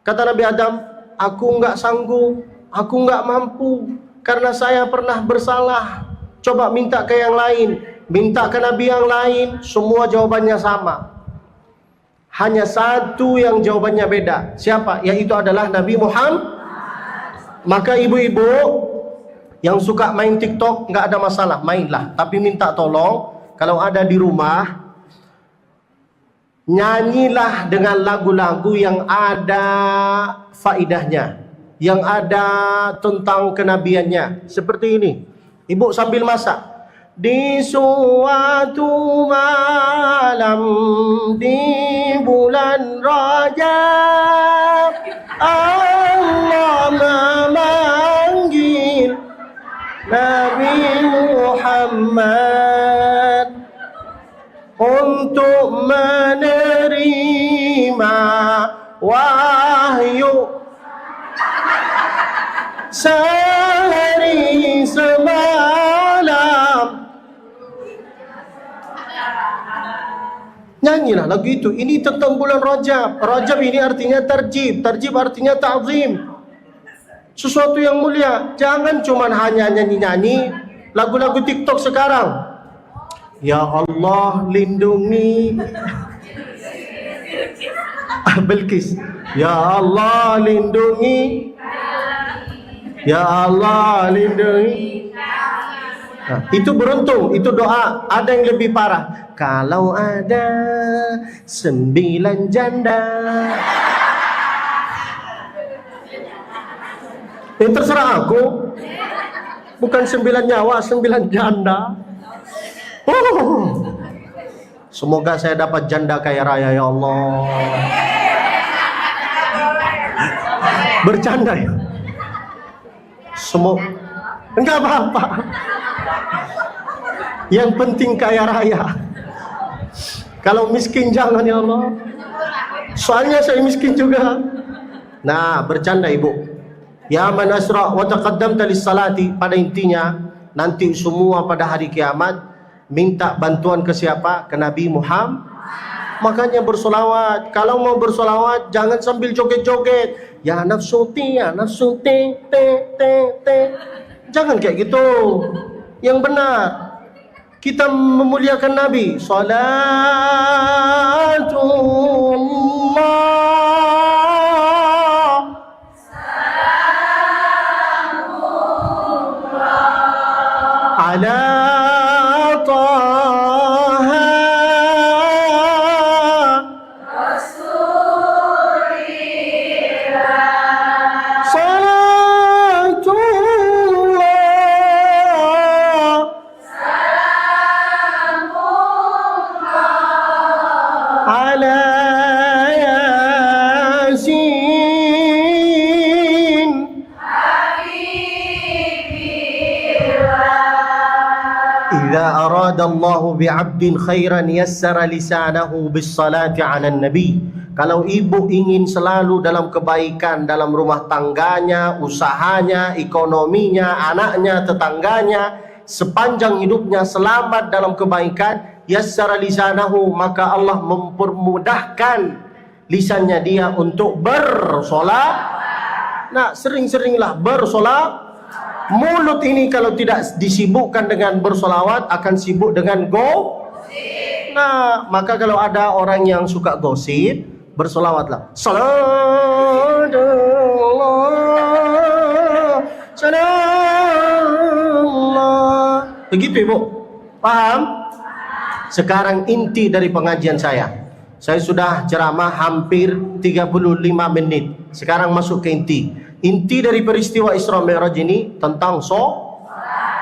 Speaker 1: Kata Nabi Adam, aku enggak sanggup, aku enggak mampu karena saya pernah bersalah. Coba minta ke yang lain, minta ke Nabi yang lain, semua jawabannya sama. Hanya satu yang jawabannya beda. Siapa? Yaitu adalah Nabi Muhammad. Maka ibu-ibu yang suka main TikTok, nggak ada masalah, mainlah. Tapi minta tolong, kalau ada di rumah, nyanyilah dengan lagu-lagu yang ada faidahnya, yang ada tentang kenabiannya. Seperti ini. Ibu sambil masak. Di suatu malam di bulan Rajab, Allah memanggil Nabi Muhammad untuk menerima wahyu sehari semalam. Nyanyilah lagu itu. Ini tentang bulan Rajab. Rajab ini artinya tarjib. Tarjib artinya ta'zim. Sesuatu yang mulia. Jangan cuma hanya nyanyi-nyanyi lagu-lagu TikTok sekarang. Ya Allah lindungi Bilqis. Ya Allah lindungi. Ya Allah lindungi. Nah, itu beruntung, itu doa. Ada yang lebih parah. Kalau ada 9 janda Terserah aku. Bukan 9 nyawa, 9 janda. Oh. Semoga saya dapat janda kaya raya ya Allah. Bercanda ya. Enggak apa-apa. Yang penting kaya raya. Kalau miskin jangan ya Allah. Soalnya saya miskin juga. Nah, bercanda ibu. Ya man asra wa taqaddamta lis-salati, pada intinya nanti semua pada hari kiamat minta bantuan ke siapa? Ke Nabi Muhammad. Makanya bersolawat. Kalau mau bersolawat jangan sambil joget-joget. Ya nafsu ti, ya nafsu ti, te. Jangan kayak gitu. Yang benar. Kita memuliakan Nabi. Salatullah ala Taha Salatullah ala Yasin Idza arada Allahu bi'abdin khairan yassara lisanahu bis-salati 'alan nabi. Kalau ibu ingin selalu dalam kebaikan dalam rumah tangganya, usahanya, ekonominya, anaknya, tetangganya, sepanjang hidupnya selamat dalam kebaikan, yassara lisanahu, maka Allah mempermudahkan lisannya dia untuk bersolat. Nah, sering-seringlah bersolat. Mulut ini kalau tidak disibukkan dengan bersolawat akan sibuk dengan Nah, maka kalau ada orang yang suka gosip, bersolawatlah. Salam. Begitu ibu. Paham? Sekarang inti dari pengajian saya. Saya sudah ceramah hampir 35 menit. Sekarang masuk ke inti. Inti dari peristiwa Isra Mi'raj ini tentang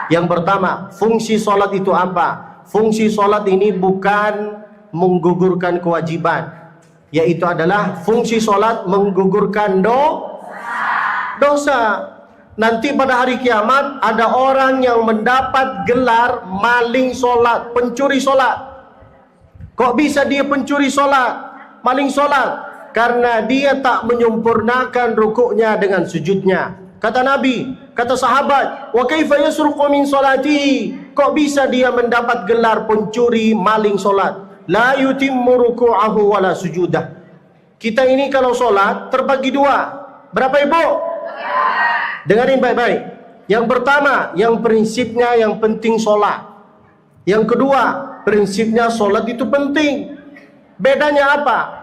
Speaker 1: Yang pertama, fungsi solat itu apa? Fungsi solat ini bukan menggugurkan kewajiban, yaitu adalah fungsi solat menggugurkan dosa. Nanti pada hari kiamat ada orang yang mendapat gelar maling solat, pencuri solat. Kok bisa dia pencuri solat, maling solat? Karena dia tak menyempurnakan rukuknya dengan sujudnya. Kata Nabi, kata sahabat, wa kaifa yasruqu min salati? Kok bisa dia mendapat gelar pencuri maling solat? La yutimmu ruku'ahu wala sujudah. Kita ini kalau solat terbagi dua. Berapa ibu? Dengarin baik-baik. Yang pertama, yang prinsipnya yang penting solat. Yang kedua, prinsipnya solat itu penting. Bedanya apa?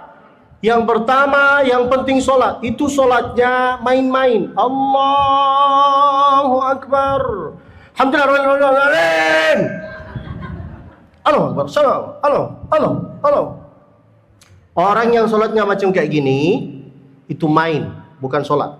Speaker 1: Yang pertama, yang penting solat. Itu solatnya main-main. Allahu Akbar. Alhamdulillah. Allahu Akbar. Allahu. Orang yang solatnya macam kayak gini, itu main, bukan solat.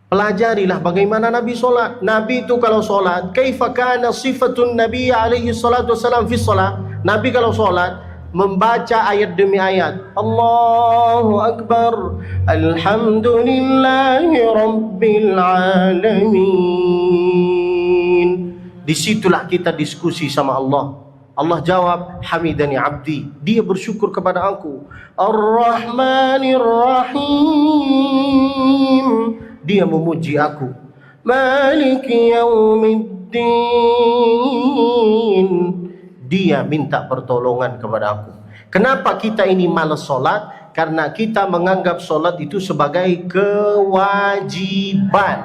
Speaker 1: Pelajarilah bagaimana Nabi solat. Nabi itu kalau solat, kaifa kana sifatun Nabi alaihi salatu wasalam fi solat. Nabi kalau solat membaca ayat demi ayat. Allahu Akbar. Alhamdulillahi Rabbil Alamin. Disitulah kita diskusi sama Allah. Allah jawab, hamidani abdi. Dia bersyukur kepada aku. Ar-Rahmanir Rahim. Dia memuji aku. Maliki yaumiddin. Dia minta pertolongan kepada aku. Kenapa kita ini malas solat? Karena kita menganggap solat itu sebagai kewajiban.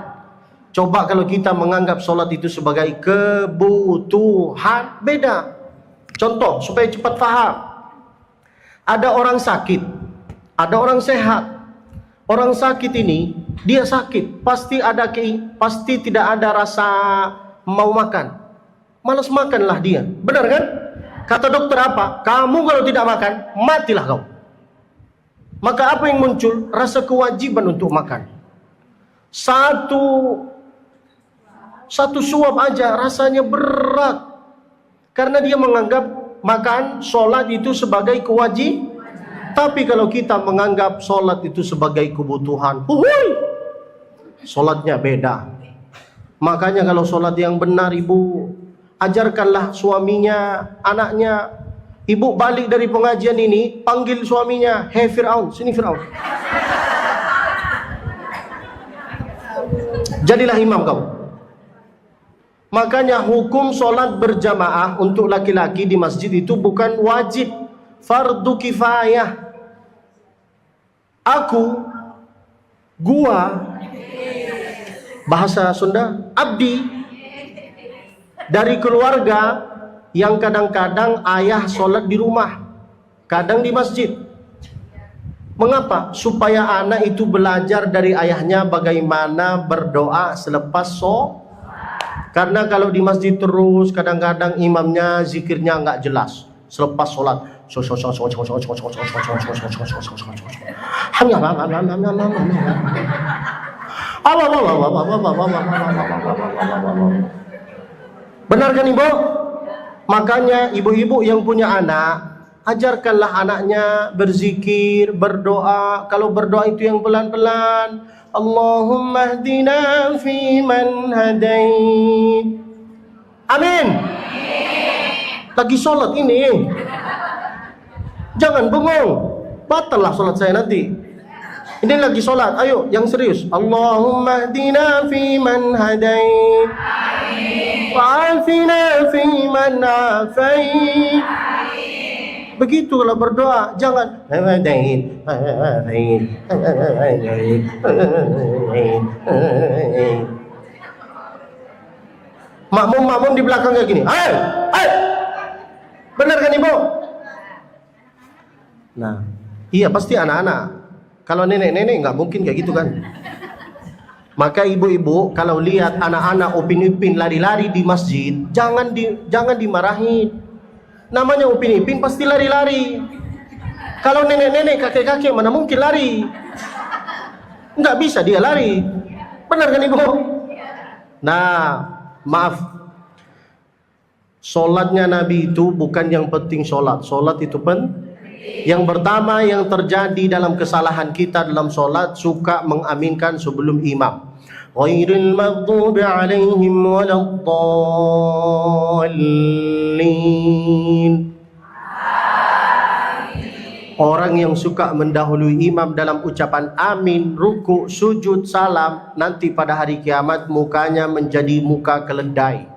Speaker 1: Coba kalau kita menganggap solat itu sebagai kebutuhan, beda. Contoh, supaya cepat faham. Ada orang sakit, ada orang sehat. Orang sakit ini, dia sakit, pasti tidak ada rasa mau makan. Malas makanlah dia, benar kan? Kata dokter apa? Kamu kalau tidak makan, matilah kau. Maka apa yang muncul? Rasa kewajiban untuk makan. Satu suap aja rasanya berat. Karena dia menganggap makan sholat itu sebagai kewajiban. Tapi kalau kita menganggap sholat itu sebagai kebutuhan, sholatnya beda. Makanya kalau sholat yang benar, ibu, ajarkanlah suaminya, anaknya. Ibu balik dari pengajian ini, panggil suaminya, "Hei Fir'aun, sini Fir'aun." Jadilah imam kau. Makanya hukum sholat berjamaah untuk laki-laki di masjid itu bukan wajib, fardu kifayah. Aku, gua, bahasa Sunda, abdi, dari keluarga yang kadang-kadang ayah sholat di rumah, kadang di masjid. Mengapa? Supaya anak itu belajar dari ayahnya bagaimana berdoa selepas sholat. Karena kalau di masjid terus, kadang-kadang imamnya zikirnya nggak jelas. Selepas sholat, benar kan ibu? Makanya ibu-ibu yang punya anak, ajarkanlah anaknya berzikir, berdoa. Kalau berdoa itu yang pelan-pelan. Allahumma hdina fi man hadait. Amin. Lagi sholat ini, jangan bengong, batal lah sholat saya nanti. Ini lagi sholat, ayo yang serius. Allahumma hdina fi man hadait, wa'afina fi man afait. Begitu kalau berdoa, jangan makmum di belakang kayak gini. Ayo. Benar kan ibu? Nah, iya pasti anak-anak. Kalau nenek-nenek nggak mungkin kayak gitu kan. Maka ibu-ibu kalau lihat anak-anak upin-ipin lari-lari di masjid, jangan dimarahin. Namanya upin-ipin pasti lari-lari. Kalau nenek-nenek, kakek-kakek mana mungkin lari? Nggak bisa dia lari. Benar kan ibu? Nah, maaf. Sholatnya Nabi itu bukan yang penting sholat. Sholat itu yang pertama yang terjadi dalam kesalahan kita dalam sholat, suka mengaminkan sebelum imam. Ghairil maghdubi alaihim waladdallin. Orang yang suka mendahului imam dalam ucapan amin, ruku, sujud, salam, nanti pada hari kiamat mukanya menjadi muka keledai.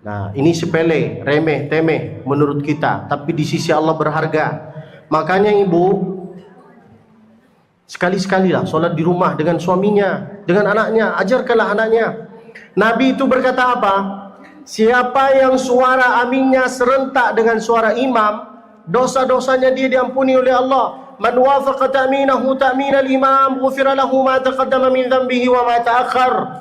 Speaker 1: Nah, ini sepele, remeh, temeh menurut kita, tapi di sisi Allah berharga. Makanya ibu, sekali-sekalilah sholat di rumah dengan suaminya, dengan anaknya, ajarkanlah anaknya. Nabi itu berkata apa? Siapa yang suara aminnya serentak dengan suara imam, dosa-dosanya dia diampuni oleh Allah. Man wafaqa ta'minahu ta'minal imam, ghufira lahu ma taqaddama min dhanbihi wa ma ta'akhkhar.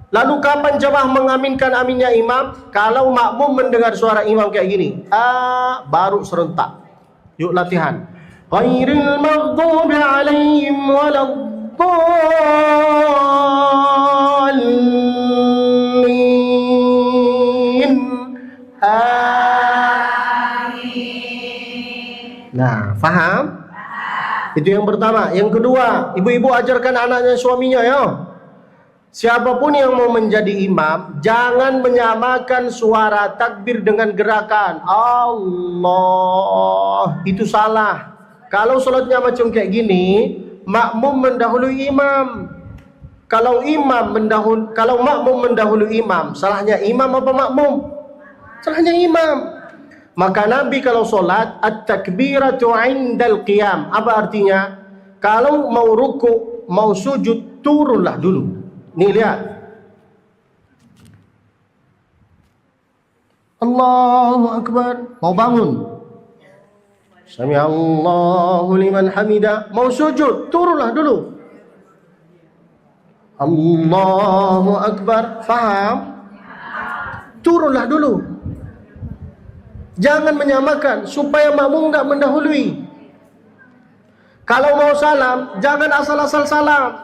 Speaker 1: Lalu kapan jemaah mengaminkan aminnya imam? Kalau makmum mendengar suara imam kayak gini, baru serentak. Yuk latihan. Ghairil maghdubi alaihim waladdallin. Nah, faham? Itu yang pertama. Yang kedua, ibu-ibu ajarkan anaknya, suaminya ya. Siapapun yang mau menjadi imam, jangan menyamakan suara takbir dengan gerakan Allah. Itu salah. Kalau sholatnya macam kayak gini, makmum mendahului imam. Kalau makmum mendahului imam, salahnya imam apa makmum? Salahnya imam. Maka Nabi kalau sholat, at-takbiratu indal qiyam. Apa artinya? Kalau mau ruku, mau sujud, turunlah dulu. Nih lihat. Allahu Akbar. Mau bangun. Sami Allahu liman hamidah. Mau sujud, turunlah dulu. Allahu Akbar. Faham? Turunlah dulu. Jangan menyamakan supaya makmum enggak mendahului. Kalau mau salam, jangan asal-asal salam.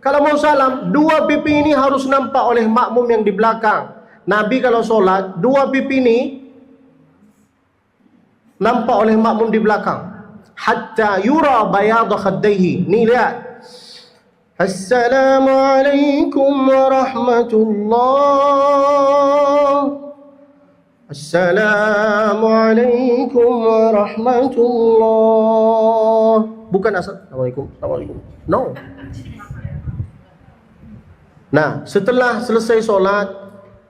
Speaker 1: Kalau mau salam, dua pipi ini harus nampak oleh makmum yang di belakang. Nabi kalau solat, dua pipi ini nampak oleh makmum di belakang. Hatta yura bayadha khaddaihi. Ni lihat. Assalamualaikum warahmatullah. Assalamualaikum warahmatullah. Bukan assalamualaikum, assalamualaikum. No. Nah, setelah selesai solat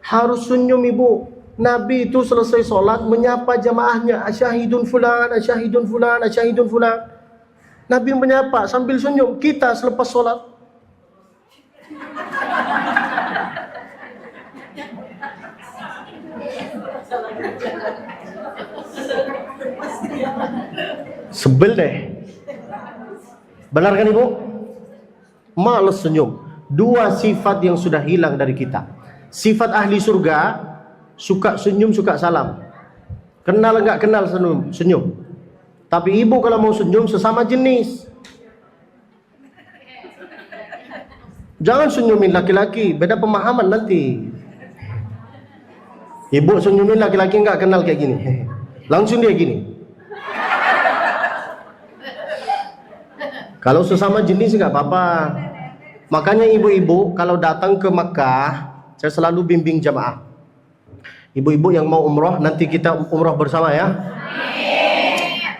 Speaker 1: harus senyum ibu. Nabi itu selesai solat menyapa jamaahnya, asyahidun fulan, asyahidun fulan, asyahidun fulan. Nabi menyapa sambil senyum. Kita selepas solat sebel deh. Benar kan ibu? Malas senyum. Dua sifat yang sudah hilang dari kita. Sifat ahli surga, suka senyum, suka salam. Kenal enggak kenal senyum. Tapi ibu kalau mau senyum sesama jenis. Jangan senyumin laki-laki, beda pemahaman nanti. Ibu senyumin laki-laki enggak kenal kayak gini. Langsung dia gini. Kalau sesama jenis enggak apa-apa. Makanya ibu-ibu kalau datang ke Makkah, saya selalu bimbing jamaah. Ibu-ibu yang mau umroh, nanti kita umroh bersama ya.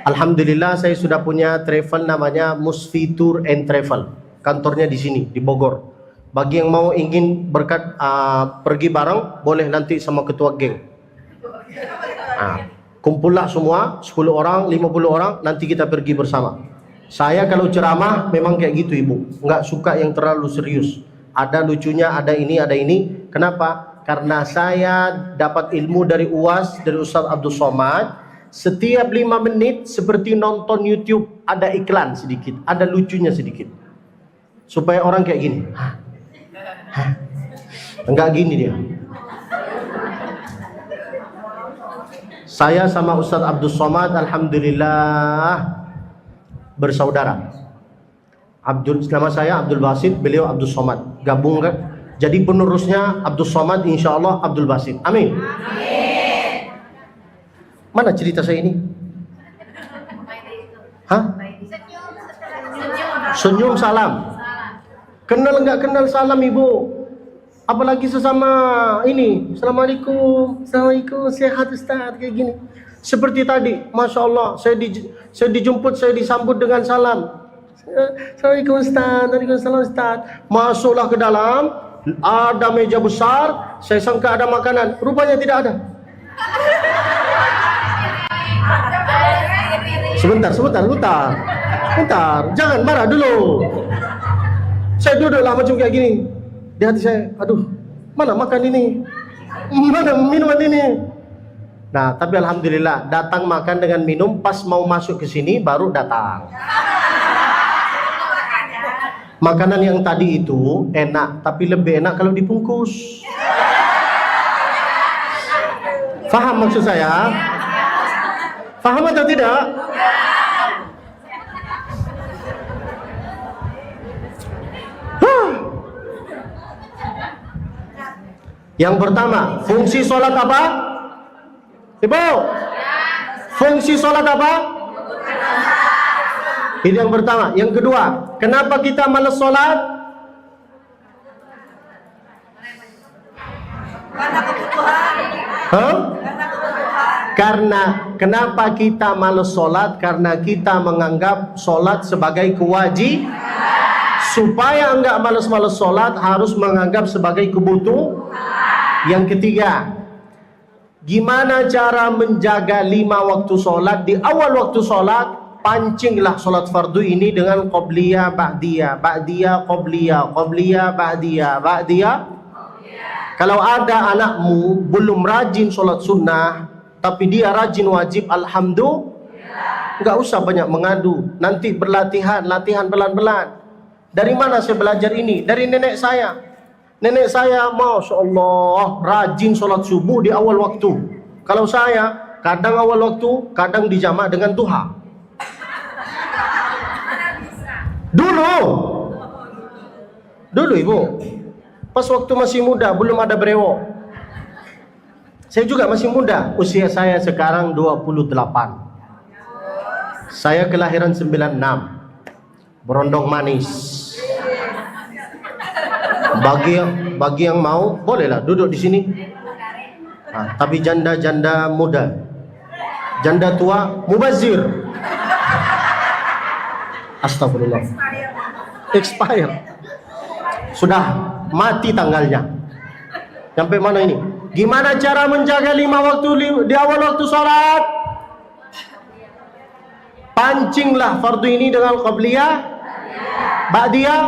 Speaker 1: Alhamdulillah saya sudah punya travel namanya Musfi Tour and Travel. Kantornya di sini, di Bogor. Bagi yang mau ingin pergi bareng, boleh nanti sama ketua geng. Kumpullah semua, 10 orang, 50 orang, nanti kita pergi bersama. Saya kalau ceramah memang kayak gitu ibu, nggak suka yang terlalu serius. Ada lucunya, ada ini. Kenapa? Karena saya dapat ilmu dari UAS, dari Ustaz Abdul Somad. Setiap 5 menit seperti nonton YouTube, ada iklan sedikit, ada lucunya sedikit, supaya orang kayak gini. Enggak gini dia. Saya sama Ustaz Abdul Somad alhamdulillah bersaudara. Nama saya Abdul Basit, beliau Abdul Somad. Gabung kan? Jadi penerusnya Abdul Somad, insyaallah Abdul Basit. Amin. Amin. Mana cerita saya ini? Hah? Senyum salam. Kenal enggak kenal salam ibu. Apalagi sesama ini. Assalamualaikum. Assalamualaikum. Sehat Ustaz kayak gini. Seperti tadi, Masya Allah, saya dijemput, saya disambut dengan salam. Assalamualaikum Ustaz, Waalaikumsalam Ustaz. Masuklah ke dalam, ada meja besar, saya sangka ada makanan, rupanya tidak ada. Sebentar, jangan marah dulu. Saya duduklah macam kayak gini. Di hati saya, aduh, mana makan ini? Mana minuman ini? Nah, tapi alhamdulillah datang makan dengan minum, pas mau masuk ke sini baru datang. Makanan yang tadi itu enak, tapi lebih enak kalau dibungkus. Faham maksud saya? Faham atau tidak? Yang pertama, fungsi sholat apa? Ibu, fungsi sholat apa? Ini yang pertama. Yang kedua, kenapa kita malas sholat?
Speaker 2: Karena kebutuhan.
Speaker 1: Karena kenapa kita malas sholat? Karena kita menganggap sholat sebagai kewajiban. Supaya enggak malas-malas sholat, harus menganggap sebagai kebutuhan. Yang ketiga, gimana cara menjaga 5 waktu sholat? Di awal waktu sholat, pancinglah sholat fardu ini dengan qobliyah, ba'diyah, ba'diyah, qobliyah, qobliyah, ba'diyah, ba'diyah. Kalau ada anakmu belum rajin sholat sunnah, tapi dia rajin wajib, alhamdulillah, nggak usah banyak mengadu. Nanti berlatihan, latihan pelan-pelan. Dari mana saya belajar ini? Dari nenek saya. Nenek saya, Masya Allah, rajin sholat subuh di awal waktu. Kalau saya, kadang awal waktu, kadang dijamak dengan duha. Dulu ibu, pas waktu masih muda, belum ada brewok. Saya juga masih muda, usia saya sekarang 28. Saya kelahiran 96, berondong manis. Bagi yang mau, bolehlah duduk di sini. Nah, tapi janda muda, janda tua mubazir. Astagfirullah. Expired. Sudah mati tanggalnya. Sampai mana ini? Gimana cara menjaga 5 waktu di awal waktu sholat? Pancinglah fardu ini dengan qabliyah, ba'diyah.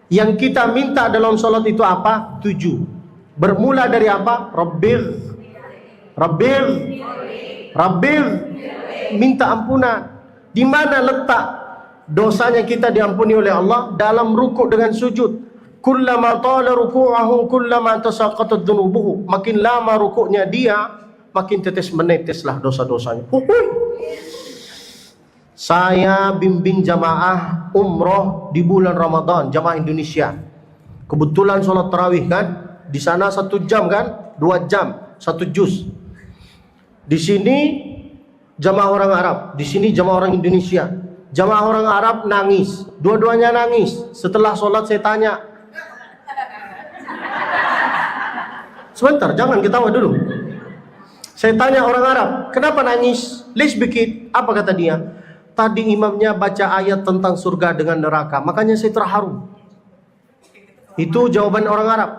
Speaker 1: Yang kita minta dalam sholat itu apa? 7. Bermula dari apa? Rabbir, minta ampunan. Di mana letak dosanya kita diampuni oleh Allah? Dalam rukuk dengan sujud. Kullama tala ruku'ahu kullama tasaqatat dhunubuhu. Makin lama rukuknya dia, makin tetes meneteslah dosa-dosanya. Saya bimbing jamaah umroh di bulan Ramadan, jamaah Indonesia. Kebetulan sholat tarawih kan, di sana 1 jam kan, 2 jam, 1 juz. Di sini jamaah orang Arab, di sini jamaah orang Indonesia. Jamaah orang Arab nangis, dua-duanya nangis. Setelah sholat saya tanya, sebentar, jangan ketawa dulu. Saya tanya orang Arab, kenapa nangis? Lesbikit. Apa kata dia? Tadi imamnya baca ayat tentang surga dengan neraka, makanya saya terharu. Itu jawaban orang Arab.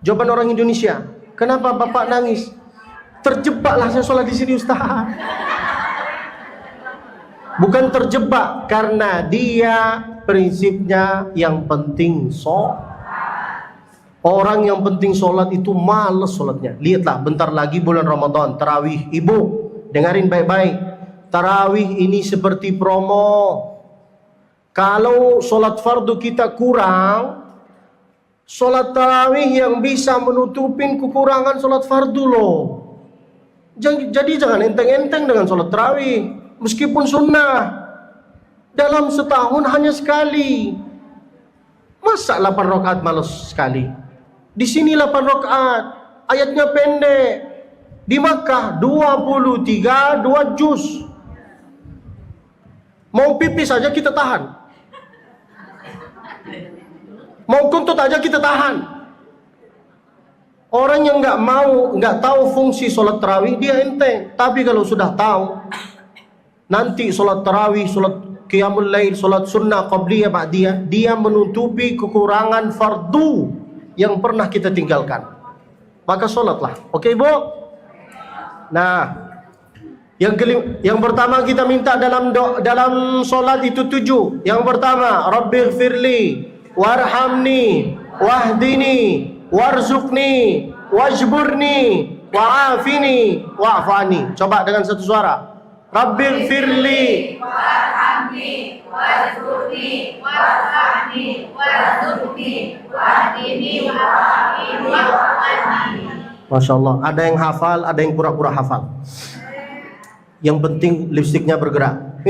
Speaker 1: Jawaban orang Indonesia, kenapa bapak nangis? Terjebaklah saya sholat di sini, Ustaz. Bukan terjebak, karena dia prinsipnya yang penting sholat. Orang yang penting sholat itu males sholatnya. Lihatlah, bentar lagi bulan Ramadan, tarawih. Ibu, dengarin baik-baik. Tarawih ini seperti promo. Kalau sholat fardu kita kurang, sholat tarawih yang bisa menutupin kekurangan sholat fardu loh. Jadi jangan enteng-enteng dengan sholat tarawih. Meskipun sunnah, dalam setahun hanya sekali. Masa 8 rakaat malas sekali? Di sini 8 rakaat, ayatnya pendek. Di Makkah 23, 2 juz. Mau pipis saja kita tahan. Mau kuntut aja kita tahan. Orang yang nggak tahu fungsi sholat tarawih, dia enteng. Tapi kalau sudah tahu, nanti sholat tarawih, sholat qiyamul lail, sholat sunnah, qabliyah, ba'diyah, dia menutupi kekurangan fardu yang pernah kita tinggalkan. Maka sholatlah. Oke, Bu? Nah, yang pertama kita minta dalam sholat itu 7. Yang pertama, Rabbighfirli warhamni wahdini warzuqni wajburni wa'afini wa'afani. Coba dengan satu suara. Rabbighfirli
Speaker 2: warhamni wajburni warhamni warzuqni wahdini wa'afini wa'afani.
Speaker 1: Masya Allah, ada yang hafal, ada yang pura-pura hafal. Yang penting lipstiknya bergerak.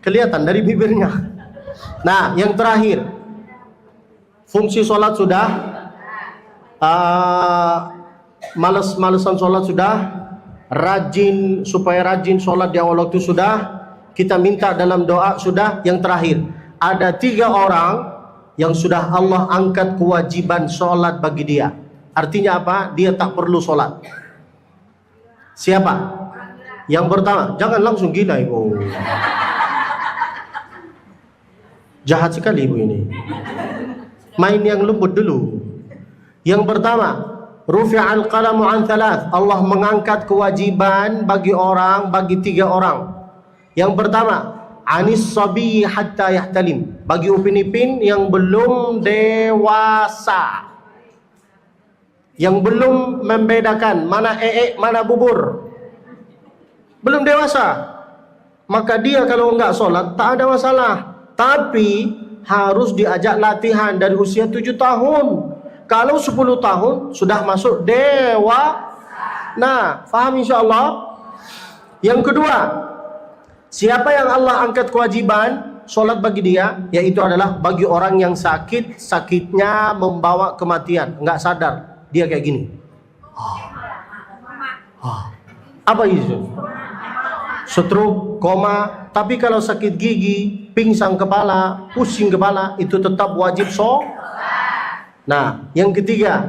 Speaker 1: Kelihatan dari bibirnya. Nah, yang terakhir, fungsi sholat sudah, males-malesan sholat sudah, supaya rajin sholat di awal waktu sudah, kita minta dalam doa sudah. Yang terakhir, ada 3 orang yang sudah Allah angkat kewajiban sholat bagi dia. Artinya apa? Dia tak perlu sholat. Siapa? Yang pertama, jangan langsung gila ibu. Jahat sekali ibu ini. Main yang lembut dulu. Yang pertama, rufi'al qalamu an thalath. Allah mengangkat kewajiban bagi 3 orang. Yang pertama, anis sabi hatta yahtalim. Bagi upin-ipin yang belum dewasa, yang belum membedakan mana mana bubur, belum dewasa, maka dia kalau enggak sholat tak ada masalah. Tapi harus diajak latihan dari usia 7 tahun. Kalau 10 tahun sudah masuk dewa. Nah, paham insyaallah? Yang kedua, siapa yang Allah angkat kewajiban solat bagi dia, yaitu adalah bagi orang yang sakit, sakitnya membawa kematian, nggak sadar dia kayak gini. Apa itu? Stroke, koma. Tapi kalau sakit gigi, pingsan kepala, pusing kepala, itu tetap wajib Nah, yang ketiga,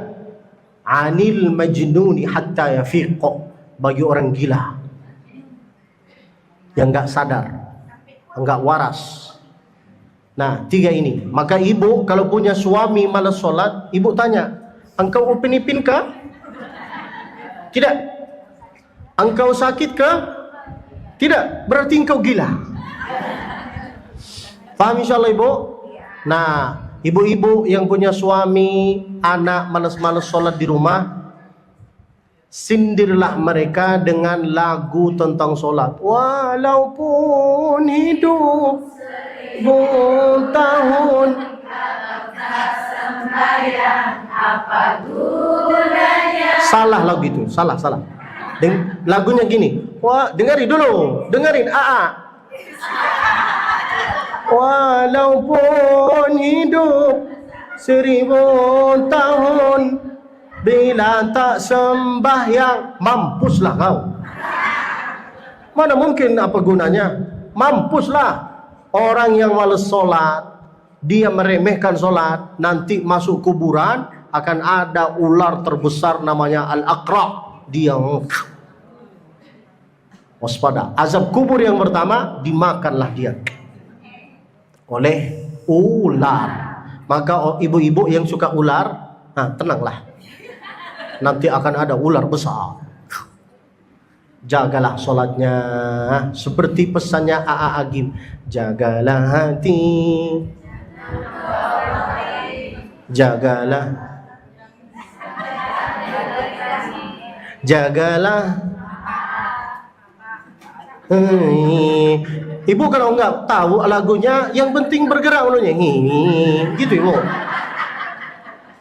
Speaker 1: anil majnuni hatta yafiq, bagi orang gila yang nggak sadar, nggak waras. Nah, tiga ini. Maka ibu kalau punya suami malas sholat, ibu tanya, engkau upin ipin kah? Tidak. Engkau sakit kah? Tidak. Berarti engkau gila. Paham insyaallah ibu? Nah, ibu-ibu yang punya suami, anak malas-malas sholat di rumah, sindirlah mereka dengan lagu tentang sholat. Walaupun hidup tahun, salah lagu itu, salah. Lagunya gini, wah dengerin dulu, dengerin Walaupun hidup 1000 tahun, bila tak sembahyang, mampuslah kau. Mana mungkin apa gunanya? Mampuslah. Orang yang malas sholat, dia meremehkan sholat, nanti masuk kuburan akan ada ular terbesar namanya Al-Aqra. Dia waspada. Azab kubur yang pertama, dimakanlah dia oleh ular. Maka ibu-ibu yang suka ular, tenanglah, nanti akan ada ular besar. Jagalah sholatnya, seperti pesannya A.A. Agim, jagalah hati, jagalah Ibu kalau nggak tahu lagunya, yang penting bergerak dulunya. Gitu ibu.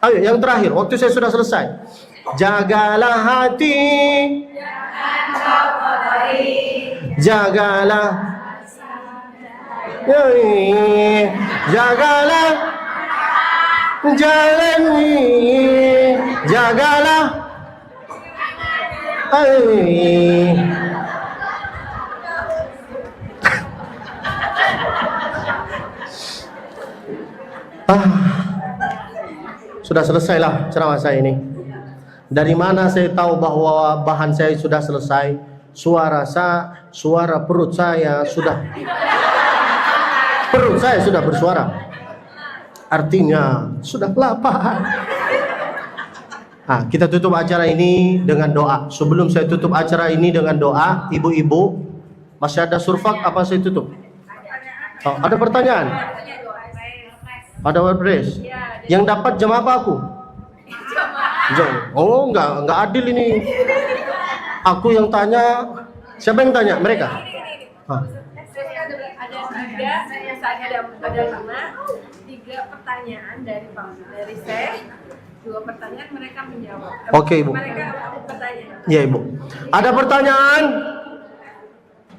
Speaker 1: Ayo yang terakhir, waktu saya sudah selesai. Jagalah hati, jagalah, jagalah jalan, jagalah. Sudah selesailah ceramah saya ini. Dari mana saya tahu bahwa bahan saya sudah selesai? Suara perut saya sudah bersuara. Artinya sudah lapar. Kita tutup acara ini dengan doa. Sebelum saya tutup acara ini dengan doa, ibu-ibu, masih ada surfak apa saya tutup? Ada pertanyaan? Ada wordpress? Yang dapat jam apa aku? Oh, enggak adil ini. Aku yang tanya, siapa yang tanya? Mereka?
Speaker 3: Ada 3 pertanyaan dari saya, 2 pertanyaan mereka menjawab.
Speaker 1: Oke, Ibu.
Speaker 3: Mereka bertanya.
Speaker 1: Iya, Ibu. Ada pertanyaan?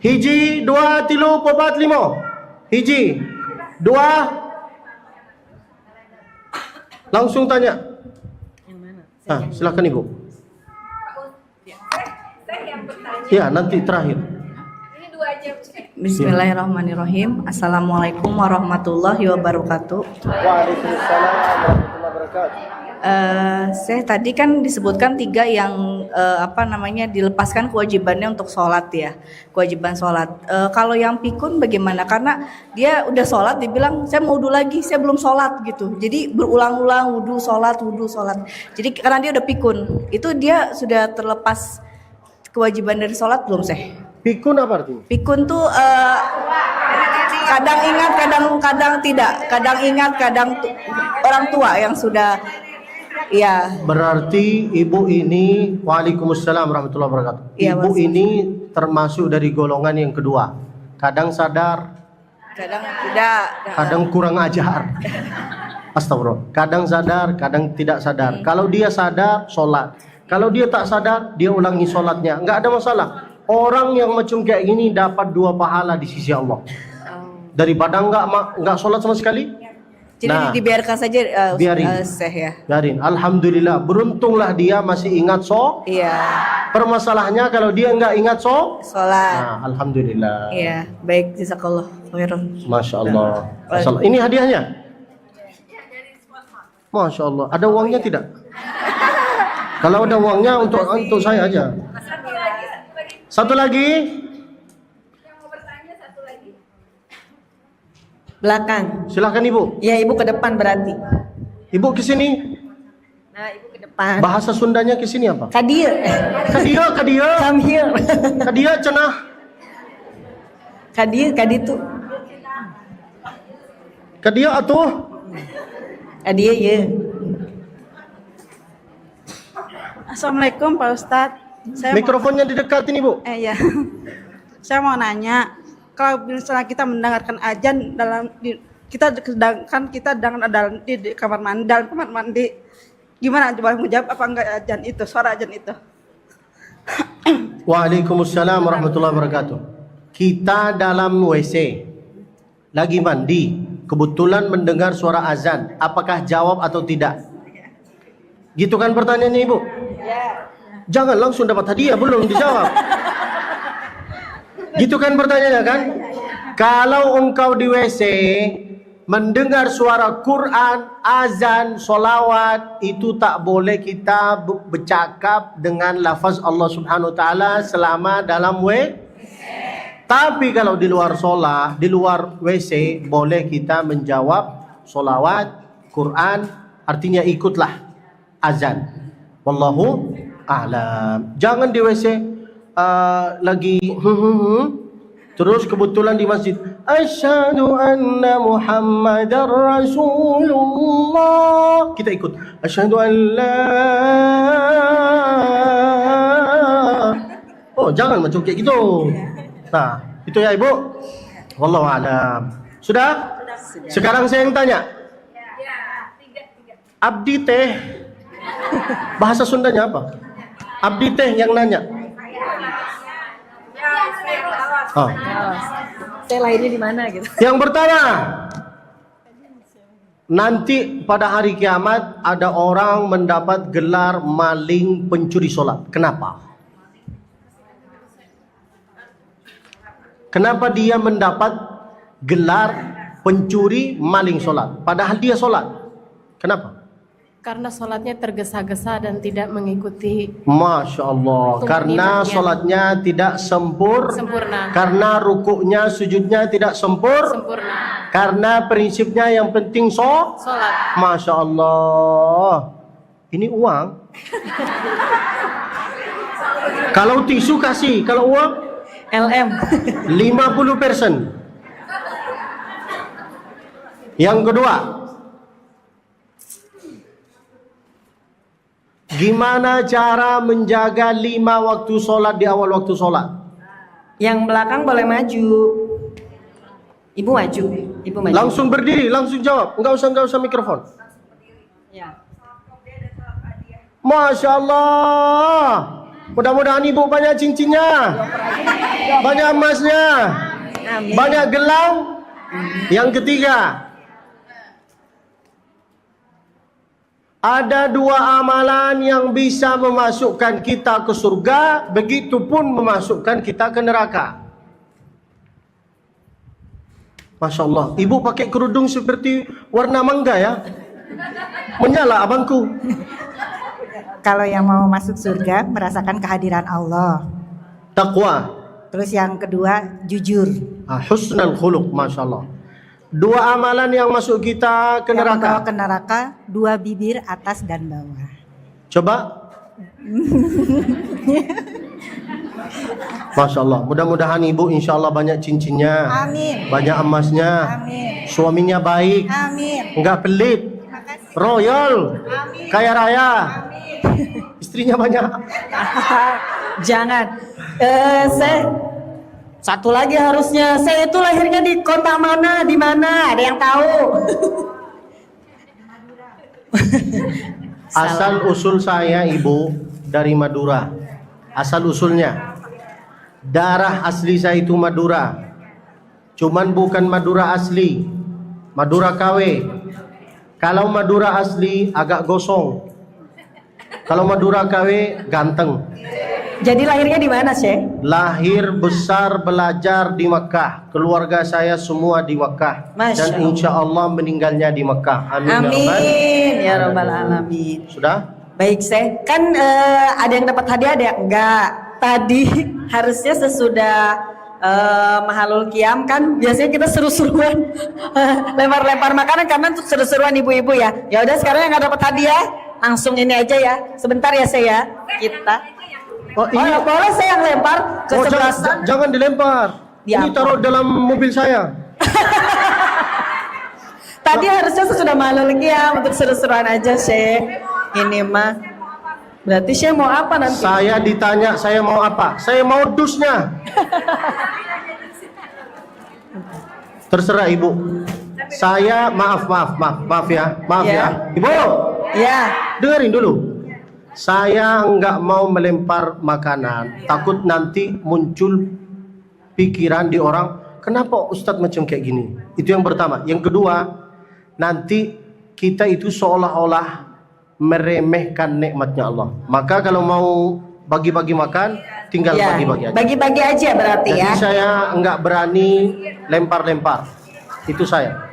Speaker 1: Hiji, 2, 3, 4, 5. Hiji, 2. Langsung tanya. Silakan Ibu.
Speaker 3: Saya yang bertanya.
Speaker 1: Ya, nanti terakhir.
Speaker 3: Ini 2 aja.
Speaker 4: Bismillahirrahmanirrahim. Assalamualaikum warahmatullahi wabarakatuh.
Speaker 1: Waalaikumsalam warahmatullahi wabarakatuh.
Speaker 4: Saya tadi kan disebutkan 3 yang dilepaskan kewajibannya untuk sholat ya, kewajiban sholat. Kalau yang pikun bagaimana? Karena dia udah sholat, dibilang saya mau wudhu lagi, saya belum sholat gitu. Jadi berulang-ulang wudhu sholat. Jadi karena dia udah pikun, itu dia sudah terlepas kewajiban dari sholat belum sih?
Speaker 1: Pikun apa artinya?
Speaker 4: Pikun tuh kadang ingat, kadang tidak, kadang ingat, orang tua yang sudah. Iya.
Speaker 1: Berarti ibu ini, waalaikumsalam warahmatullahi wabarakatuh.
Speaker 4: Ya,
Speaker 1: Ibu ini termasuk dari golongan yang kedua. Kadang sadar,
Speaker 4: kadang tidak.
Speaker 1: kadang kurang ajar. Astagfirullah. Kadang sadar, kadang tidak sadar. Kalau dia sadar, sholat. Kalau dia tak sadar, dia ulangi sholatnya. Enggak ada masalah. Orang yang macam kayak gini dapat 2 pahala di sisi Allah. Daripada enggak sholat sama sekali.
Speaker 4: Jadi
Speaker 1: Nah,
Speaker 4: dibiarkan saja
Speaker 1: biarin.
Speaker 4: Syekh ya.
Speaker 1: Biarin. Alhamdulillah, beruntunglah dia masih ingat
Speaker 4: Iya.
Speaker 1: Permasalahannya kalau dia enggak ingat
Speaker 4: Sholat.
Speaker 1: nah, alhamdulillah.
Speaker 4: Iya, baik, jazakallah khairan.
Speaker 1: Masya Allah. Masya Allah. Ini hadiahnya. Masya Allah. Ada uangnya tidak? Kalau ada uangnya untuk saya aja. Satu lagi.
Speaker 3: Yang mau bertanya satu lagi.
Speaker 2: Belakang.
Speaker 1: Silakan Ibu.
Speaker 2: Ya, ibu ke depan berarti.
Speaker 1: Ibu ke sini.
Speaker 2: Nah, ibu ke depan.
Speaker 1: Bahasa Sundanya ke sini apa?
Speaker 2: Kadir.
Speaker 1: Kadia.
Speaker 2: Come here.
Speaker 1: Kadia cenah.
Speaker 2: Kadir tuh.
Speaker 1: Kadia atuh.
Speaker 2: Kadir ya.
Speaker 5: Assalamualaikum Pak Ustadz.
Speaker 1: Mikrofonnya didekatin Ibu.
Speaker 5: Ya. Saya mau nanya, kalau misalnya kita mendengarkan azan sedangkan kita dalam di kamar mandi, dalam kamar mandi, gimana coba menjawab apa enggak azan itu, suara azan itu?
Speaker 1: Waalaikumsalam warahmatullahi wabarakatuh. Kita dalam WC lagi mandi, kebetulan mendengar suara azan, apakah jawab atau tidak? Gitu kan pertanyaannya Ibu? Jangan langsung dapat hadiah belum dijawab. Gitu kan pertanyaannya kan? Kalau engkau di WC mendengar suara Quran, azan, solawat, itu tak boleh kita bercakap dengan lafaz Allah Subhanahu Wa Taala selama dalam WC. Tapi kalau di luar sholat, di luar WC, boleh kita menjawab solawat, Quran, artinya ikutlah azan. Wallahu a'lam. Jangan di WC lagi terus kebetulan di masjid asyhadu anna Muhammadar Rasulullah, kita ikut asyhadu an la. Oh, jangan macam kayak gitu. Nah, itu ya Ibu. Wallahu a'lam. Sudah? Sekarang saya yang tanya.
Speaker 3: Ya, tiga.
Speaker 1: Abdi teh bahasa Sundanya apa? Abdi teh yang nanya. Oh.
Speaker 2: Saya lahirnya di mana gitu.
Speaker 1: Yang pertama, nanti pada hari kiamat ada orang mendapat gelar maling pencuri sholat. Kenapa? Kenapa dia mendapat gelar pencuri maling sholat? Padahal dia sholat. Kenapa?
Speaker 6: Karena sholatnya tergesa-gesa dan tidak mengikuti
Speaker 1: Masya Allah. Karena
Speaker 6: tuntunannya.
Speaker 1: sholatnya tidak
Speaker 6: sempurna.
Speaker 1: Karena rukuknya, sujudnya tidak
Speaker 6: Sempurna.
Speaker 1: Karena prinsipnya yang penting
Speaker 6: Sholat.
Speaker 1: Masya Allah. Ini uang. Kalau tisu kasih, kalau uang
Speaker 2: LM.
Speaker 1: 50%. Yang kedua, gimana cara menjaga 5 waktu sholat di awal waktu sholat?
Speaker 2: Yang belakang boleh maju. Ibu maju. Ibu maju.
Speaker 1: Langsung berdiri, langsung jawab. Enggak usah mikrofon.
Speaker 2: Ya.
Speaker 1: Masya Allah. Mudah-mudahan ibu banyak cincinnya, banyak emasnya,
Speaker 2: Amin.
Speaker 1: banyak gelang. Yang ketiga, ada 2 amalan yang bisa memasukkan kita ke surga, begitupun memasukkan kita ke neraka. Masya Allah, ibu pakai kerudung seperti warna mangga ya. Menyala abangku.
Speaker 7: Kalau yang mau masuk surga merasakan kehadiran Allah.
Speaker 1: Taqwa.
Speaker 7: Terus yang kedua jujur.
Speaker 1: Husnul khuluq, Masya Allah. 2 amalan yang masuk kita ke
Speaker 7: Yang membawa
Speaker 1: neraka.
Speaker 7: ke neraka 2 bibir atas dan bawah.
Speaker 1: Coba. Masya Allah. Mudah-mudahan ibu insya Allah banyak cincinnya,
Speaker 7: Amin.
Speaker 1: banyak emasnya,
Speaker 7: Amin.
Speaker 1: suaminya baik,
Speaker 7: Amin.
Speaker 1: enggak pelit,
Speaker 7: Makasih.
Speaker 1: royal, kaya raya, istrinya banyak.
Speaker 2: Jangan. Saya satu lagi harusnya. Saya itu lahirnya di kota mana? Di mana? Ada yang tahu?
Speaker 1: Asal usul saya ibu dari Madura. Asal usulnya. Darah asli saya itu Madura. Cuman bukan Madura asli, Madura KW. Kalau Madura asli agak gosong. Kalau Madura KW ganteng.
Speaker 2: Jadi lahirnya di mana, Syekh?
Speaker 1: Lahir besar belajar di Mekah. Keluarga saya semua di Mekah.
Speaker 2: Masya
Speaker 1: Dan
Speaker 2: Allah.
Speaker 1: insya Allah meninggalnya di Mekah. Amin.
Speaker 2: Amin ya rabbal alamin.
Speaker 1: Sudah?
Speaker 2: Baik, Syekh. Kan ada yang dapat hadiah, ada yang enggak. Tadi harusnya sesudah Mahalul Qiyam kan biasanya kita seru-seruan lempar-lempar makanan karena untuk seru-seruan ibu-ibu ya. Ya udah sekarang yang nggak dapat hadiah langsung ini aja ya. Sebentar ya saya kita.
Speaker 1: Oh,
Speaker 2: Oh, ya boleh saya yang lempar ke sebelah sana.
Speaker 1: jangan dilempar.
Speaker 2: Di
Speaker 1: Ini
Speaker 2: apa?
Speaker 1: taruh dalam mobil saya.
Speaker 2: Tadi harusnya sesudah Mahalul Qiyam untuk seru-seruan aja, Syekh. Ini mah berarti Syekh mau apa nanti?
Speaker 1: Saya ditanya saya mau apa? Saya mau dusnya. Terserah ibu. Saya maaf ya.
Speaker 2: Ya.
Speaker 1: Ibu,
Speaker 2: Ya.
Speaker 1: dengerin dulu. Saya enggak mau melempar makanan. Takut nanti muncul pikiran di orang, kenapa Ustadz macam kayak gini? Itu yang pertama. Yang kedua, nanti kita itu seolah-olah meremehkan nikmatnya Allah. Maka kalau mau bagi-bagi makan, tinggal
Speaker 2: Ya.
Speaker 1: bagi-bagi aja.
Speaker 2: Bagi-bagi aja berarti
Speaker 1: Jadi
Speaker 2: ya.
Speaker 1: saya enggak berani lempar-lempar. Itu saya.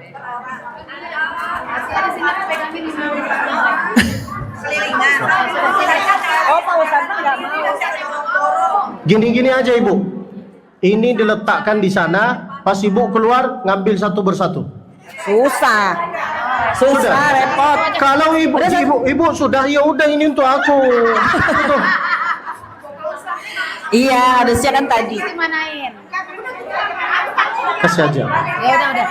Speaker 2: Oh, Pak Ustadz enggak mau.
Speaker 1: Gini-gini aja ibu. Ini diletakkan di sana. Pas ibu keluar, ngambil satu persatu.
Speaker 2: Susah.
Speaker 1: Sudah.
Speaker 2: Repot.
Speaker 1: Kalau ibu sudah, ya udah ini untuk aku. Gitu.
Speaker 2: Iya, harusnya kan tadi.
Speaker 1: Kasih aja.
Speaker 3: Ya udah.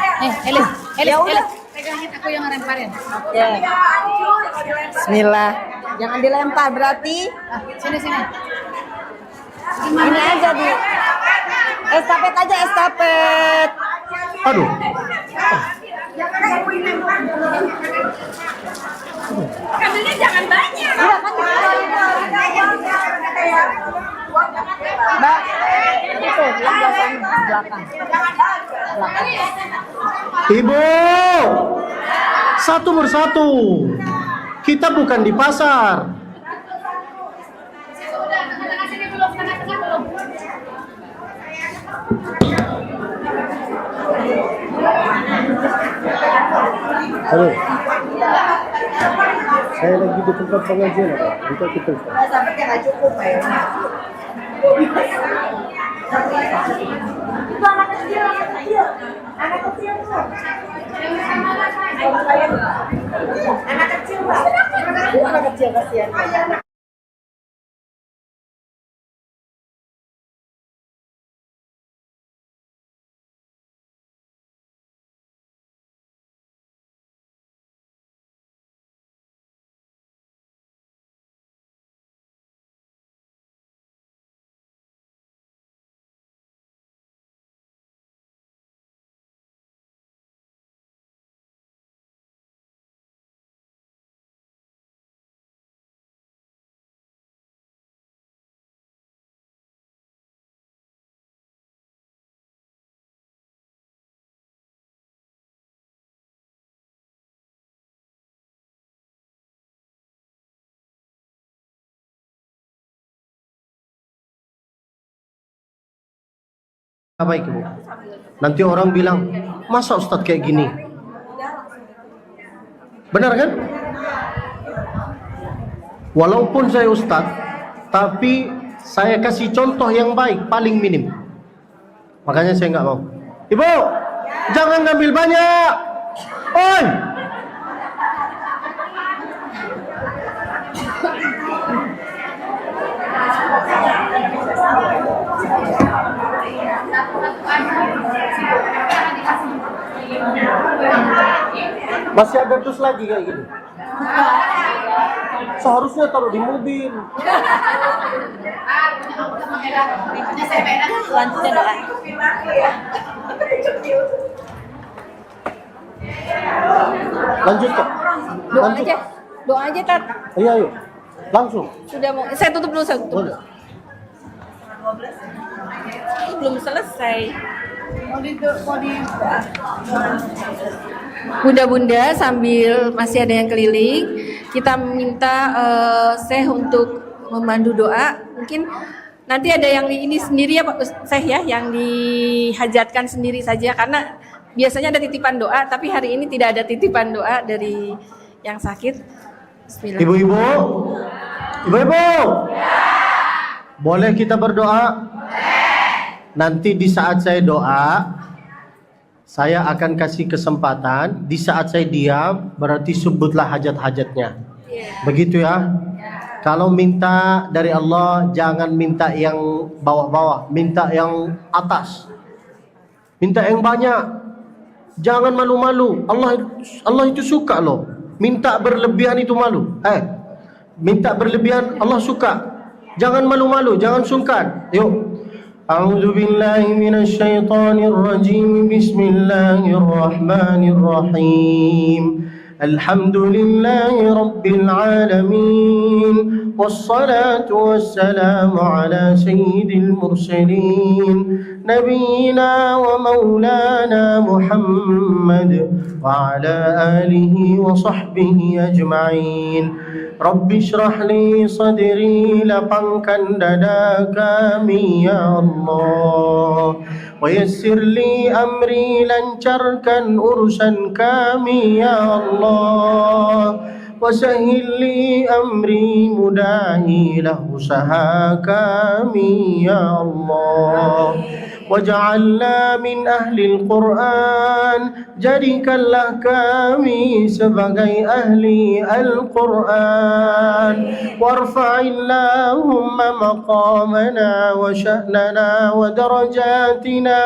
Speaker 3: Elis,
Speaker 2: Ya udah.
Speaker 3: pegangin aku yang ngelemparin.
Speaker 2: Ya. Bismillah. Jangan dilempar berarti.
Speaker 3: Sini.
Speaker 2: Ini aja di estafet aja estafet.
Speaker 1: Aduh.
Speaker 3: Ambilnya jangan banyak.
Speaker 2: Mbak, itu yang belakang.
Speaker 1: Ibu, satu persatu. Kita bukan di pasar. Halo. Saya lagi di tempat pengajian. Kita kita.
Speaker 2: Estafetnya nggak cukup ya. Anak kecil kasihan.
Speaker 1: Baik ibu. Nanti orang bilang, masa Ustadz kayak gini? Benar kan? Walaupun saya Ustadz, tapi saya kasih contoh yang baik, paling minim. Makanya saya nggak mau. Ibu, jangan ngambil banyak. Oi. Masih ada dus lagi kayak gini. Seharusnya taruh di mobil.
Speaker 2: Selanjutnya doa.
Speaker 1: Lanjut kok.
Speaker 3: Doa
Speaker 1: Lanjut.
Speaker 3: aja. Doa aja, Tat.
Speaker 1: Ayo. Langsung.
Speaker 3: Sudah mau. Saya tutup dulu.
Speaker 1: Boleh.
Speaker 3: belum selesai. Bunda-bunda sambil masih ada yang keliling, kita minta Syekh untuk memandu doa. Mungkin nanti ada yang ini sendiri ya Pak Syekh ya, yang dihajatkan sendiri saja karena biasanya ada titipan doa, tapi hari ini tidak ada titipan doa dari yang sakit. Bismillah.
Speaker 1: Ibu-ibu, ibu-ibu, boleh kita berdoa? Nanti di saat saya doa, saya akan kasih kesempatan. Di saat saya diam, berarti sebutlah hajat-hajatnya. Begitu ya. Kalau minta dari Allah, jangan minta yang bawah-bawah, minta yang atas. Minta yang banyak. Jangan malu-malu. Allah itu suka loh. Minta berlebihan itu malu. Minta berlebihan Allah suka. Jangan malu-malu, jangan sungkan. Yuk. A'udzu billahi minasy syaithanir rajim. Bismillahirrahmanirrahim. Alhamdulillahi rabbil alamin. Wassalatu wassalamu ala sayyidil mursalin nabiyyina wa maulana Muhammad wa ala alihi wa sahbihi ajma'in. Rabbi syrah li sadri, lapangkan dada kami ya Allah. Wa yassir li amri, lancarkan urusan kami ya Allah. Wa sahhil li amri, mudahilah usaha kami ya Allah. Waj'alna min ahlil Qur'an, jadikanlah kami sebagai ahli Al-Quran. Warfa'illahumma maqamana wa sya'nana wa darajatina,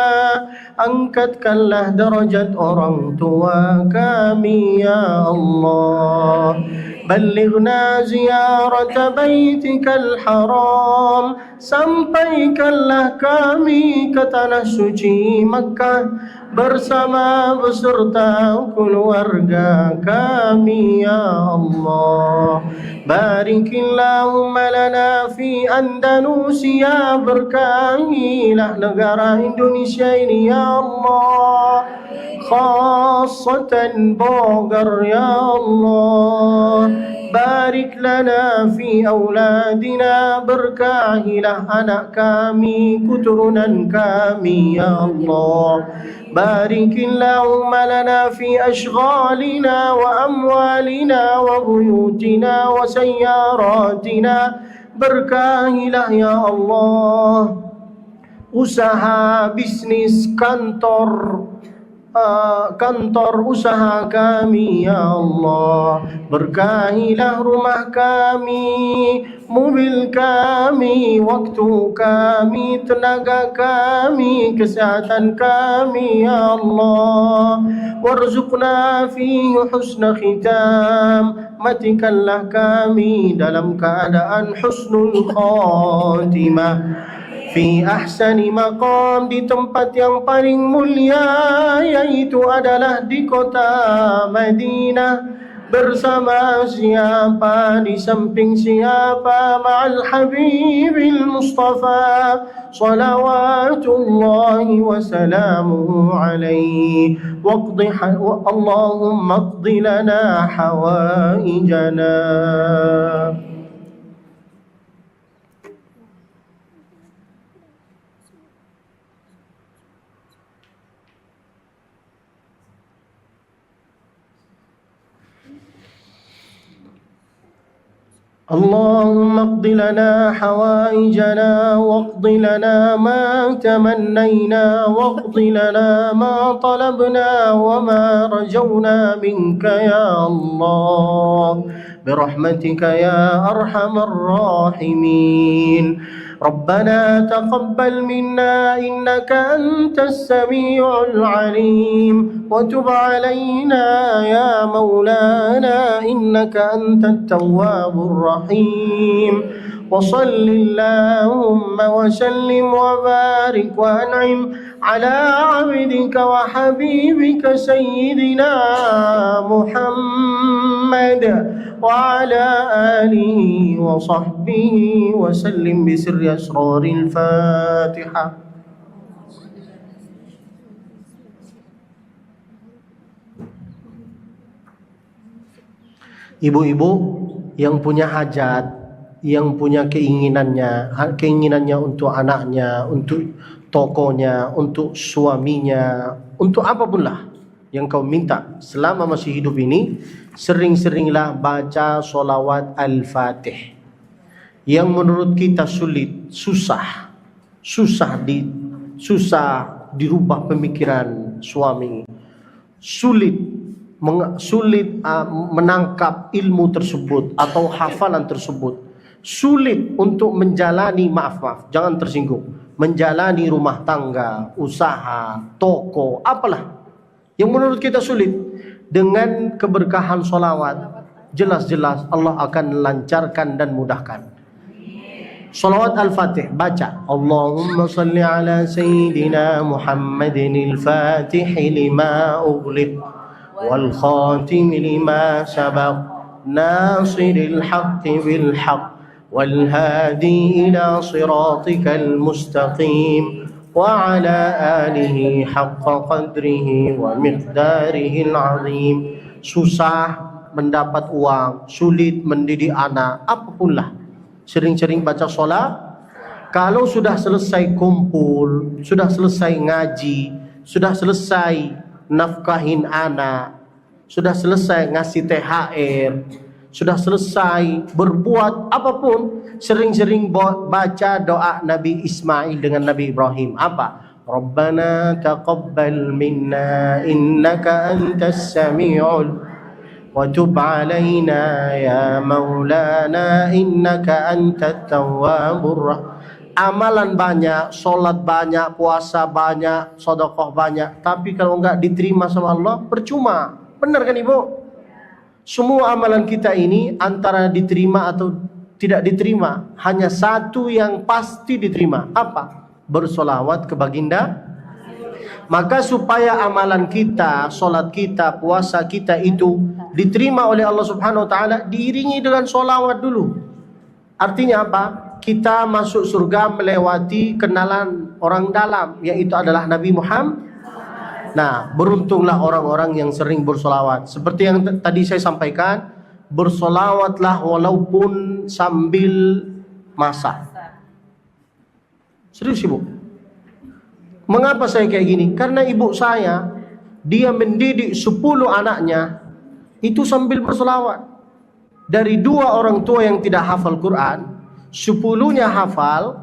Speaker 1: angkatkanlah derajat orang tua kami ya Allah. Ballighna ziyarat baitikal haram, sampaikanlah kami ke tanah suci Makkah bersama beserta keluarga kami ya Allah. Barikillahumma lana fi Andalusia, berkahilah negara Indonesia ini ya Allah. Khassatan Bogor ya Allah. Barik lana fi auladina, berkahilah anak kami, keturunan kami ya Allah. Barikillahumma lana fi ashghalina wa amwalina wa buyutina wa sayyaratina, berkahilah ya Allah usaha, bisnis, kantor usaha kami ya Allah. Berkahilah rumah kami, mobil kami, waktu kami, tenaga kami, kesehatan kami ya Allah. Warzuqna fihi husna khitam, matikanlah kami dalam keadaan husnul khatimah. Fi ahsani maqam, di tempat yang paling mulia, yaitu adalah di kota Madinah. Bersama siapa, di samping siapa, ma'al habibil Mustafa salawatullahi wa salamuhu alaihi. Allahumma qdi lana hawaijana. اللهم اقض لنا حوائجنا واقض لنا ما تمنينا واقض لنا ما طلبنا وما رجونا منك يا الله برحمتك يا أرحم الراحمين. ربنا تقبل منا إنك أنت السميع العليم وتب علينا يا مولانا إنك أنت التواب الرحيم. وصل اللهم وسلم وبارك وأنعم على عبدك وحبيبك سيدنا محمد وعلى آله وصحبه وسلم بسر أسرار الفاتحة. Ibu-ibu yang punya hajat, yang punya keinginannya untuk anaknya, untuk tokonya, untuk suaminya, untuk apapun lah yang kau minta selama masih hidup ini, sering-seringlah baca solawat Al-Fatih. Yang menurut kita sulit, susah dirubah pemikiran suami, sulit menangkap ilmu tersebut atau hafalan tersebut, sulit untuk menjalani, maaf, jangan tersinggung, menjalani rumah tangga, usaha, toko, apalah yang menurut kita sulit. Dengan keberkahan solawat, jelas-jelas Allah akan lancarkan dan mudahkan. Salawat Al-Fatih, baca Allahumma salli ala Sayyidina Muhammadin al-Fatih lima ughliq wal khatim lima sabaq nasiril haqqi bil haqq wal hadi ila siratikal mustaqim wa ala alihi haqqa qadrihi wa miqdarihi al-azim. Susah mendapat uang, sulit mendidik anak, apapun lah, sering-sering baca sholat. Kalau sudah selesai kumpul, sudah selesai ngaji, sudah selesai nafkahin anak, sudah selesai ngasih THR, sudah selesai berbuat apapun, sering-sering baca doa Nabi Ismail dengan Nabi Ibrahim. Apa? Rabbana taqabbal minna innaka antas sami'ul wa tub alaina ya maulana innaka antat tawwabur rahim. Amalan banyak, solat banyak, puasa banyak, sedekah banyak, tapi kalau enggak diterima sama Allah percuma. Benar kan Ibu? Semua amalan kita ini antara diterima atau tidak diterima, hanya satu yang pasti diterima. Apa? Bersolawat ke baginda. Maka supaya amalan kita, solat kita, puasa kita itu diterima oleh Allah Subhanahu wa taala, diiringi dengan solawat dulu. Artinya apa? Kita masuk surga melewati kenalan orang dalam, yaitu adalah Nabi Muhammad. Nah, beruntunglah orang-orang yang sering bersolawat. Seperti yang tadi saya sampaikan, bersolawatlah walaupun sambil masak. Serius Ibu. Mengapa saya kayak gini? Karena ibu saya, dia mendidik 10 anaknya itu sambil bersolawat. Dari 2 orang tua yang tidak hafal Quran, 10-nya hafal.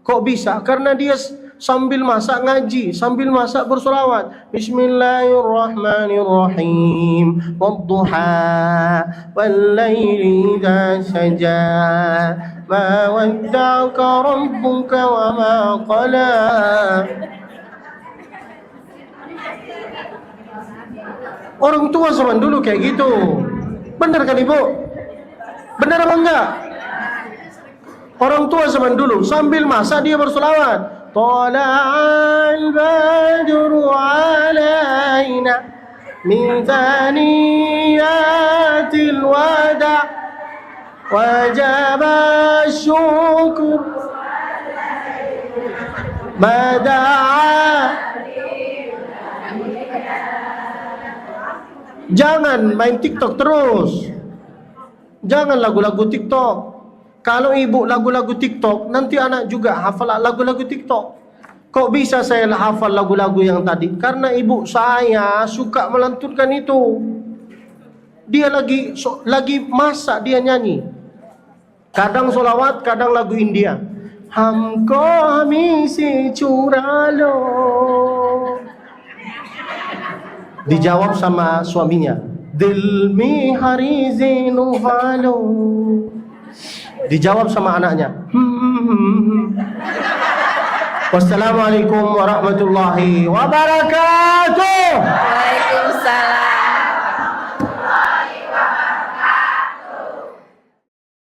Speaker 1: Kok bisa? Karena dia sambil masak ngaji, sambil masak bersolawat. Bismillahirrahmanirrahim. Wadduha wal-laili idza saja. Ma wadda'aka rabbuka wa ma qala. Orang tua zaman dulu kayak gitu. Benar kan Ibu? Benar apa enggak? Orang tua zaman dulu sambil masak dia bersolawat. Tala'al badru alaina min thaniyatil wada' wajaba syukur mada'a. Jangan main TikTok terus. Jangan lagu-lagu TikTok. Kalau ibu lagu-lagu TikTok, nanti anak juga hafal lagu-lagu TikTok. Kok bisa saya hafal lagu-lagu yang tadi? Karena ibu saya suka melantunkan itu. Dia lagi masak, dia nyanyi. Kadang solawat, kadang lagu India. Hamko hamisi curalo. Dijawab sama suaminya. Dil mi harizinu falo. Dijawab sama anaknya. Wassalamualaikum warahmatullahi wabarakatuh.
Speaker 3: Waalaikumsalam.